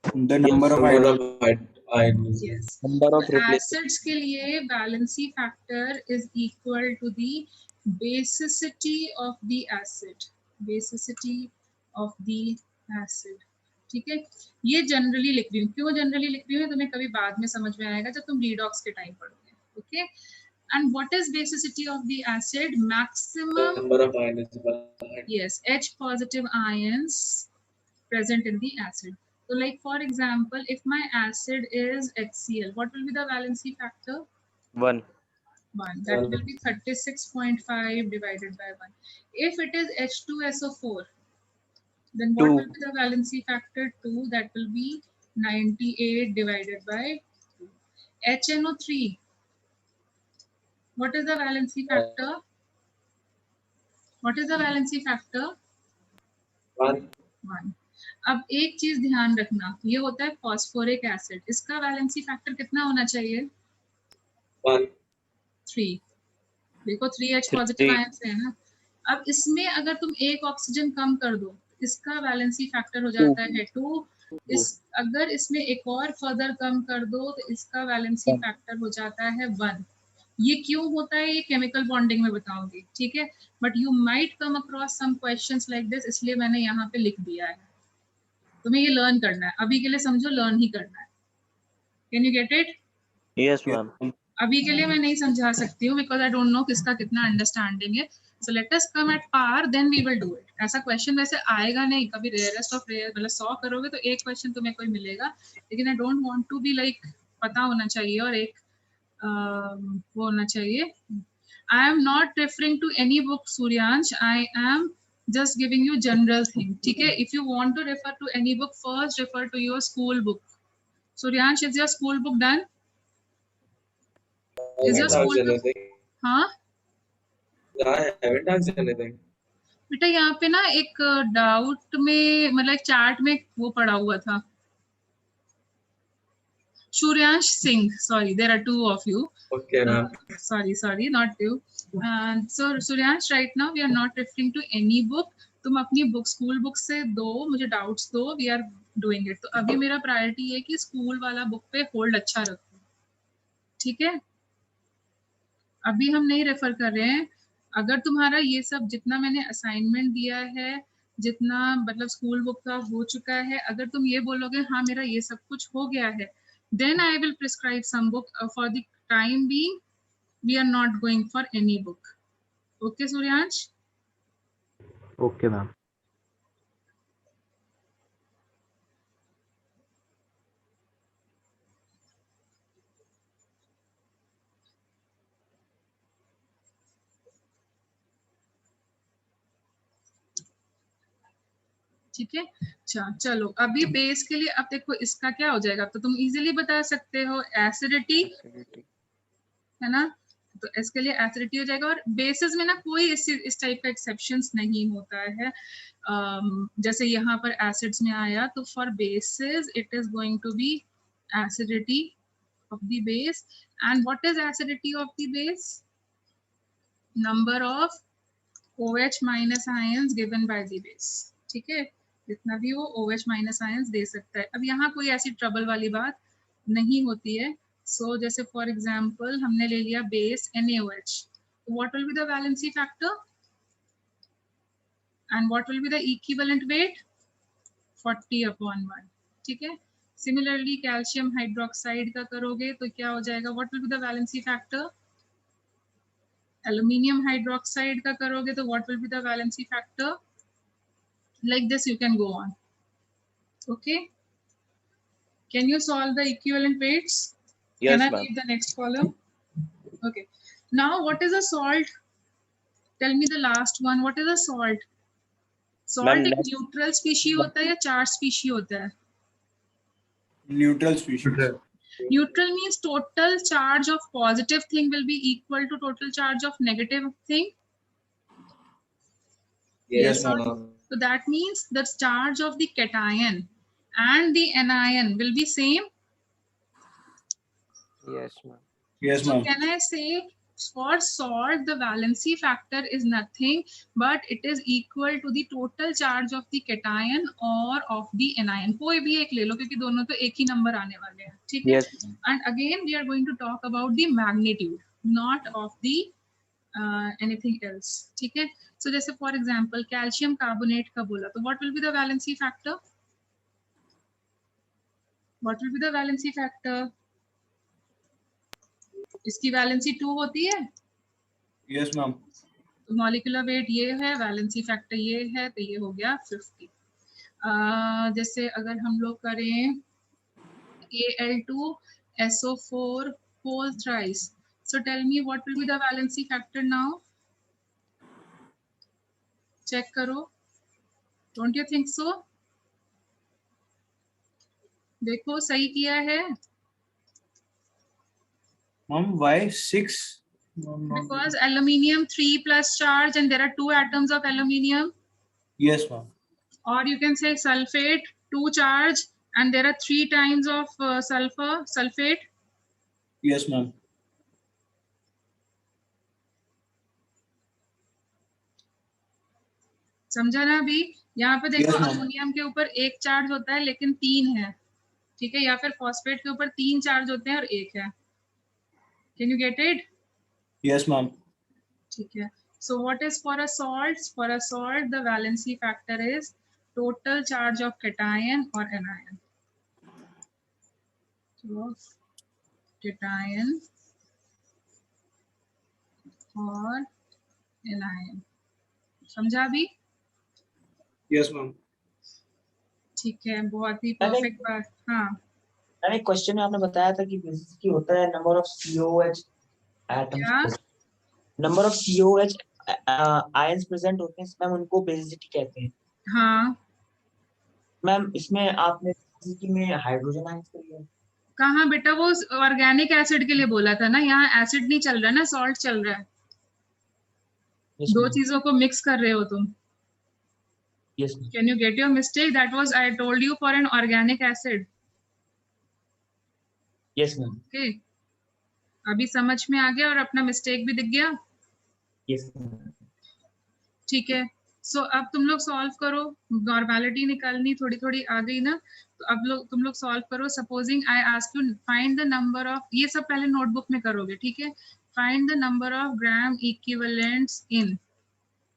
The number of Number items. of items. Yes. Number of So replace. acids के लिए valency factor is equal to the basicity of the acid. Basicity of the acid. ठीक है. ये जनरली लिख रही हूँ. क्यों जनरली लिख रही हूँ? तुम्हें कभी बाद में समझ में आएगा जब तुम redox के टाइम पढ़ोगे. Okay. And what is basicity of the acid? Maximum. Number of ions. Yes, H positive ions present in the acid. So like for example, if my acid is HCl, what will be the valency factor? 1. 1. That will be 36.5 divided by 1. If it is H2SO4, then what 2. will be the valency factor? 2. That will be 98 divided by 2. HNO3. What is the valency factor? What is the valency factor? 1. 1. अब एक चीज ध्यान रखना, ये होता है फॉस्फोरिक एसिड, इसका वैलेंसी फैक्टर कितना होना चाहिए? 1. 3। देखो 3H पॉजिटिव 3. आयन है ना। अब इसमें अगर तुम एक ऑक्सीजन कम कर दो, इसका वैलेंसी फैक्टर हो जाता है 2। इस अगर इसमें एक और फर्दर कम कर दो तो इसका वैलेंसी फैक्टर हो जाता है 1। ये क्यों होता है ये केमिकल बॉन्डिंग में बताऊंगी, ठीक है, but you might come across some questions like this, इसलिए मैंने यहाँ पे लिख दिया है। तुम्हें ये लर्न करना है, अभी के लिए समझो लर्न ही करना है। Can you get it? Yes ma'am. अभी के लिए मैं नहीं समझा सकती हूँ बिकॉज आई डोंट नो किसका कितना अंडरस्टैंडिंग है। So let us come at par, then we will do it. ऐसा क्वेश्चन वैसे आएगा नहीं कभी, रेयरेस्ट ऑफ रेयर, मतलब 100 करोगे तो एक क्वेश्चन तुम्हें कोई मिलेगा, लेकिन I don't want to be like पता होना चाहिए और एक वो होना चाहिए। I am not referring to any book Suryansh, I am just giving you general thing, ठीक है? If you want to refer to any book, first refer to your school book. Suryansh, is your school book done? Is your school book? हाँ? I haven't answered anything. बेटा यहाँ पे ना एक डाउट में, मतलब चार्ट में वो पड़ा हुआ था, Suryansh Singh, sorry, there are 2 of you. Okay, ma'am. Sorry, not you. So Suryansh, right now we are not referring to any book. तुम अपनी बुक, स्कूल बुक से दो, मुझे डाउट्स दो, वी आर डूइंग इट। तो अभी मेरा प्रायोरिटी है कि स्कूल वाला बुक पे होल्ड अच्छा रखो, ठीक है? अभी हम नहीं रेफर कर रहे हैं। अगर तुम्हारा ये सब जितना मैंने असाइनमेंट दिया है, जितना मतलब स्कूल बुक का हो चुका है, अगर तुम ये बोलोगे हाँ मेरा ये सब कुछ हो गया है, then I will prescribe some book. For the time being, we are not going for any book. Okay, Suryansh? Okay, ma'am. ठीक है, अच्छा चलो अभी बेस के लिए, अब देखो इसका क्या हो जाएगा, तो तुम इजीली बता सकते हो एसिडिटी, है ना? तो इसके लिए एसिडिटी हो जाएगा। और बेसिस में ना कोई इस टाइप का एक्सेप्शंस नहीं होता है। जैसे यहाँ पर एसिड्स में आया, तो for basis it is going to be acidity of the base. And what is acidity of the base? Number of OH minus ions given by the base, ठीक है? जितना भी वो OH माइनस आयंस दे सकता है। अब यहाँ कोई ऐसी ट्रबल वाली बात नहीं होती है। सो जैसे फॉर एग्जांपल हमने ले लिया base NaOH, what will be the valency factor and what will be the equivalent weight? 40/1, ठीक है? सिमिलरली कैल्शियम हाइड्रोक्साइड का करोगे तो क्या हो जाएगा? What will be the valency factor? Aluminium hydroxide का करोगे तो what will be the valency factor? Like this you can go on. Okay, can you solve the equivalent weights? Yes, can I ma'am. read the next column? Okay, now what is a salt? Tell me the last one. What is a salt? Salt एक neutral species होता है या charged species होता है? Neutral species. Neutral means total charge of positive thing will be equal to total charge of negative thing. Yes, ma'am. So that means the charge of the cation and the anion will be same. Yes, ma'am. Yes, So ma'am. can I say for salt the valency factor is nothing but it is equal to the total charge of the cation or of the anion. कोई भी एक ले लो क्योंकि दोनों तो एक ही नंबर आने वाले हैं, ठीक है? Yes. And again we are going to talk about the magnitude, not of the anything else, ठीक है? So जैसे for example कैल्शियम कार्बोनेट का बोला तो what will be the valency factor? What will be the valency factor? इसकी वैलेंसी 2 होती है। Yes, ma'am. तो मॉलिक्यूलर वेट ये है, वैलेंसी फैक्टर ये है, तो ये हो गया 50। जैसे अगर हम लोग करें Al2SO4 whole thrice, so tell me what will be the valency factor now? Check करो, डोंट यू थिंक सो? देखो सही किया है? Ma'am, why 6? Because aluminium 3 plus charge and there are 2 atoms of aluminium. Yes, ma'am. or you can say sulfate 2 charge and there are 3 times of sulfate. Yes, ma'am. समझा ना? अभी यहाँ पे देखो Yes, ma'am. अमोनियम के ऊपर 1 चार्ज होता है लेकिन 3 है, ठीक है, या फिर फॉस्फेट के ऊपर 3 चार्ज होते हैं और 1 है. Can you get it? Yes, ma'am. ठीक है. So what is for a salt? For a salt, the valency factor is total charge of cation or anion. So cation or anion. समझा अभी? Yes, ma'am. ठीक है, बहुत ही परफेक्ट बात. हाँ मैंने क्वेश्चन में आपने बताया था कि बेसिसिटी होता है नंबर ऑफ COH एटम्स, क्या? Number of COH ions present होते हैं, मैम उनको बेसिसिटी कहते हैं. हाँ, मैम इसमें आपने बेसिसिटी में हाइड्रोजन आयंस को लिया. कहाँ बेटा? वो ऑर्गेनिक एसिड के लिए बोला था ना, यहाँ एसिड नहीं चल रहा है ना, सॉल्ट चल रहा है. Yes, दो ma'am. चीजों को मिक्स कर रहे हो तुम. Yes, ma'am. Can you get your mistake? That was I told you for an organic acid. Yes, ma'am. Okay. अभी समझ में आ गया और अपना मिस्टेक भी दिख गया. Yes, ma'am. ठीक है. सो अब तुम लोग सॉल्व करो. नॉर्मेलिटी निकालनी थोड़ी थोड़ी आ गई ना, तो अब तुम लोग सॉल्व करो. Supposing I ask you find the number of, ये सब पहले नोटबुक में करोगे, ठीक है. Find the number of gram equivalents in,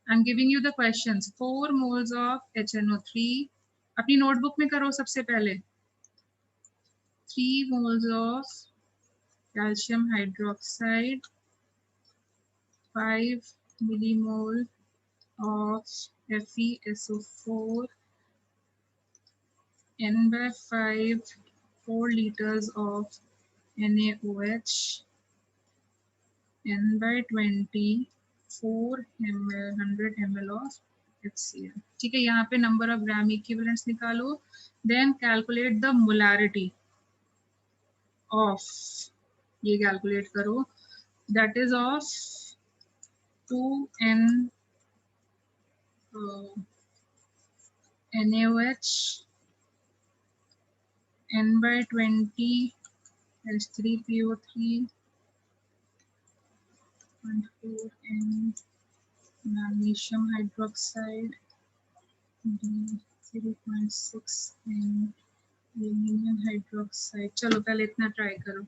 I am giving you the questions. 4 moles of HNO3, अपनी नोटबुक में करो सबसे पहले. 3 moles of calcium hydroxide, 5 millimole of FeSO4, N by 5, 4 liters of NaOH, N by 20, 4 ml, 100 ml of HCl. ठीक है, यहाँ पे नंबर ऑफ ग्राम इक्विवेलेंट्स निकालो. Then calculate the molarity of, ये कैलकुलेट करो, that is of 2N NaOH, N by 20 H3PO3, 0.4N magnesium hydroxide, 0.6N aluminium hydroxide. चलो पहले इतना ट्राई करो.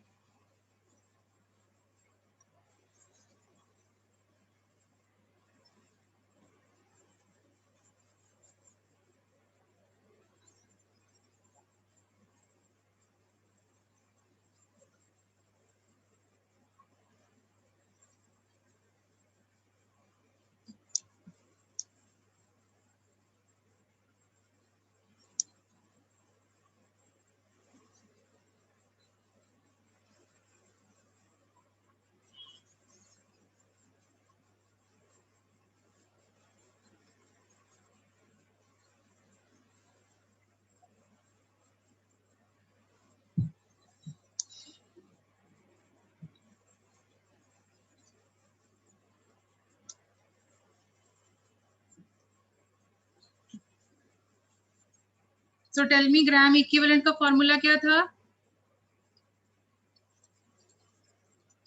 So tell me, gram equivalent का फॉर्मूला क्या था?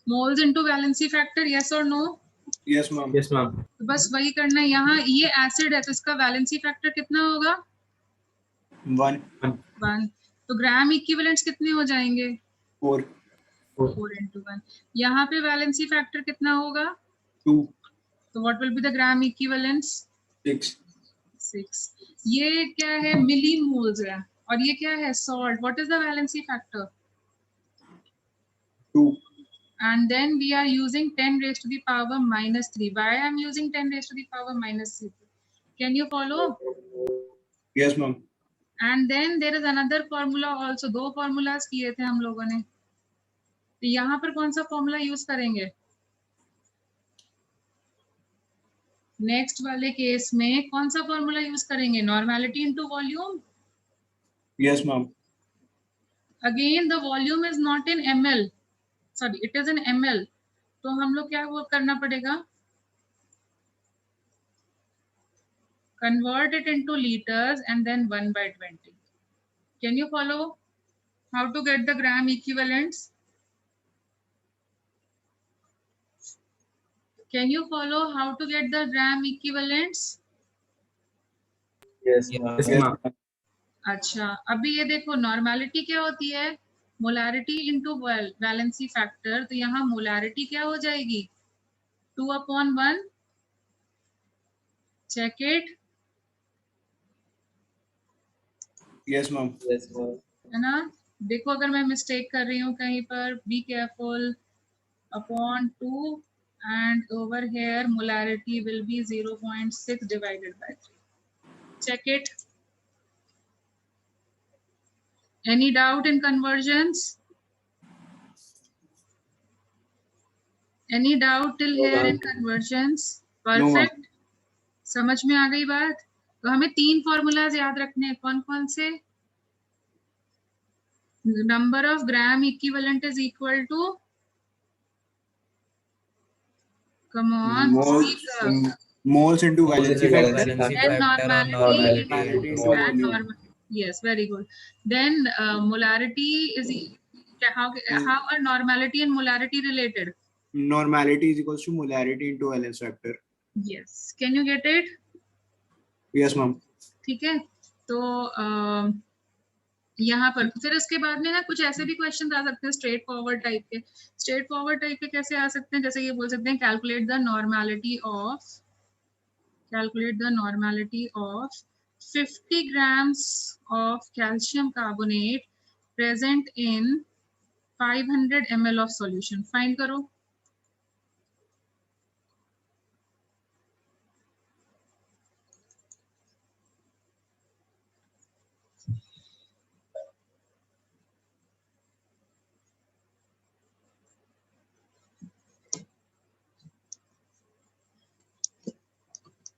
Moles into valency factor, yes और no? Yes, ma'am. Yes, ma'am. तो बस वही करना है. यहाँ ये एसिड है तो इसका वैलेंसी फैक्टर कितना होगा? 1, 1. तो ग्राम इक्विवेलेंट्स कितने हो जाएंगे? 4, 4 into 1. यहाँ पे वैलेंसी फैक्टर कितना होगा? 2, तो what will be the gram equivalents? 6. 6. ये क्या है? मिली मोल्स है. और ये क्या है? Salt. What is the valency factor? 2. And then we are using 10 raised to the power minus 3. Why I am using 10 raised to the power minus 3? Can you follow? Yes, ma'am. And then there is another formula also. 2 formulas किए थे हम लोगों ने. तो यहाँ पर कौन सा फॉर्मूला यूज करेंगे? नेक्स्ट वाले केस में कौन सा फॉर्मूला यूज करेंगे? Normality into volume. Yes, ma'am. Again the volume is not in ml, sorry it is in ml. तो हम लोग क्या वो करना पड़ेगा? convert it into liters, and then 1/20. Can you follow how to get the gram equivalents? Can you follow how to get the gram equivalents? Yes, Yes, ma'am. अच्छा, अभी ये देखो नॉर्मेलिटी क्या होती है, मोलारिटी इंटू वैलेंसी फैक्टर, तो यहाँ मोलारिटी क्या हो जाएगी 2/1. Check it, Yes, ma'am. Yes, ma'am. है ना? देखो अगर मैं मिस्टेक कर रही हूँ कहीं पर, be careful, upon 2 and over here molarity will be 0.6 divided by 3. Check it. Any doubt in conversions? Any doubt till No, here in ma'am. conversions? No, ma'am. Perfect. समझ में आ गई बात? तो हमें 3 फॉर्मूलाज याद रखने हैं, कौन कौन से? Number of gram equivalent is equal to, come on, speak up. Moles into valency into factor. valency Then factor or normality normality is into and volume. normal. Yes, very good. Then molarity is how are normality and molarity related? Normality is equals to molarity into valence factor. Yes. Can you get it? Yes, ma'am. ठीक है, तो यहाँ पर फिर उसके बाद में ना कुछ ऐसे भी क्वेश्चन आ सकते हैं स्ट्रेट फॉरवर्ड टाइप के. स्ट्रेट फॉरवर्ड टाइप के कैसे आ सकते हैं, जैसे ये बोल सकते हैं calculate the normality of 50 grams of calcium carbonate present in 500 ml of solution. Find करो.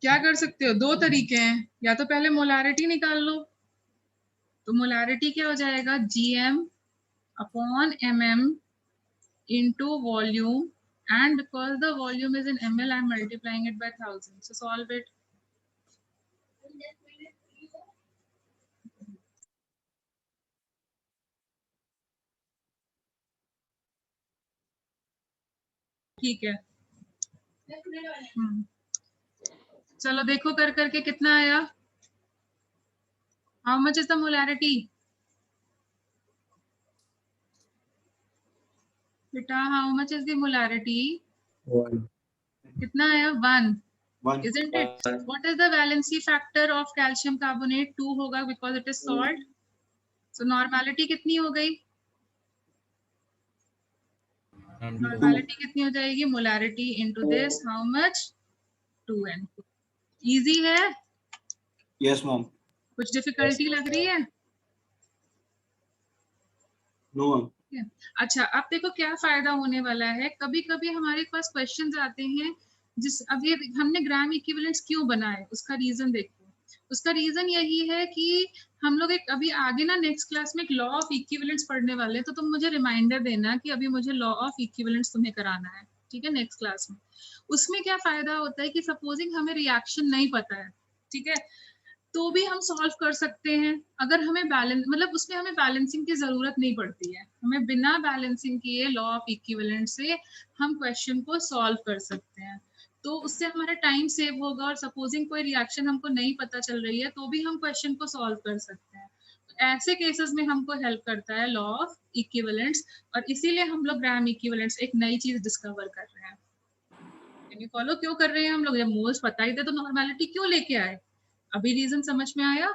क्या कर सकते हो, 2 तरीके हैं, या तो पहले मोलारिटी निकाल लो, तो मोलारिटी क्या हो जाएगा gm upon mm into volume, and because the volume is in ml, I am multiplying it by 1000. So solve it. ठीक है. चलो देखो कर करके कितना आया. How much is the molarity? बेटा how much is the molarity? 1. कितना आया? 1. 1. Isn't it? What is the valency factor of calcium carbonate? 2 होगा because it is salt. So normality कितनी हो गई? Normality कितनी हो जाएगी? Molarity into this how much? 2n. Easy है? Yes, ma'am. कुछ डिफिकल्टी लग रही है? No, ma'am. अच्छा, अब देखो क्या फायदा होने वाला है. कभी कभी हमारे पास क्वेश्चंस आते हैं अब ये हमने ग्राम इक्विवेलेंट्स क्यों बनाए, उसका रीजन देखो. उसका रीजन यही है कि हम लोग एक अभी आगे ना नेक्स्ट क्लास में एक लॉ ऑफ इक्विवेलेंट्स पढ़ने वाले हैं, तो तुम मुझे रिमाइंडर देना कि अभी मुझे लॉ ऑफ इक्विवेलेंट्स तुम्हें कराना है, ठीक है, नेक्स्ट क्लास में. उसमें क्या फायदा होता है कि सपोजिंग हमें रिएक्शन नहीं पता है, ठीक है, तो भी हम सॉल्व कर सकते हैं. अगर हमें बैलेंस मतलब उसमें हमें बैलेंसिंग की जरूरत नहीं पड़ती है, हमें बिना बैलेंसिंग किए लॉ ऑफ इक्विवेलेंट से हम क्वेश्चन को सॉल्व कर सकते हैं. तो उससे हमारा टाइम सेव होगा, और सपोजिंग कोई रिएक्शन हमको नहीं पता चल रही है तो भी हम क्वेश्चन को सॉल्व कर सकते हैं. तो ऐसे केसेस में हमको हेल्प करता है लॉ ऑफ इक्विवेलेंट्स, और इसीलिए हम लोग ग्राम इक्विवेलेंट्स एक नई चीज डिस्कवर कर रहे हैं. Can you follow? क्यों कर रहे हैं हम लोग? जब मोल्स पता ही थे तो नॉर्मेलिटी क्यों लेके आए? अभी रीजन समझ में आया?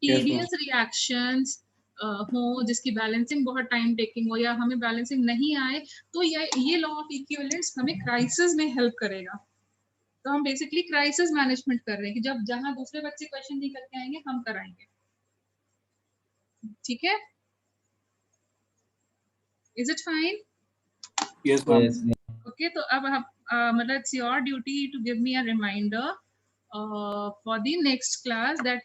टीडियस रिएक्शंस हो जिसकी बैलेंसिंग बहुत टाइम टेकिंग हो, या हमें बैलेंसिंग नहीं आए, तो ये लॉ ऑफ इक्विवेलेंट्स हमें क्राइसिस में हेल्प करेगा. तो हम बेसिकली क्राइसिस मैनेजमेंट कर रहे हैं कि जब जहां दूसरे बच्चे क्वेश्चन निकल के आएंगे हम कराएंगे. ठीक है? Is it fine? Yes, ma'am. Yes, ma'am. Okay, तो अब मतलब it's your duty to give me a reminder for the next class that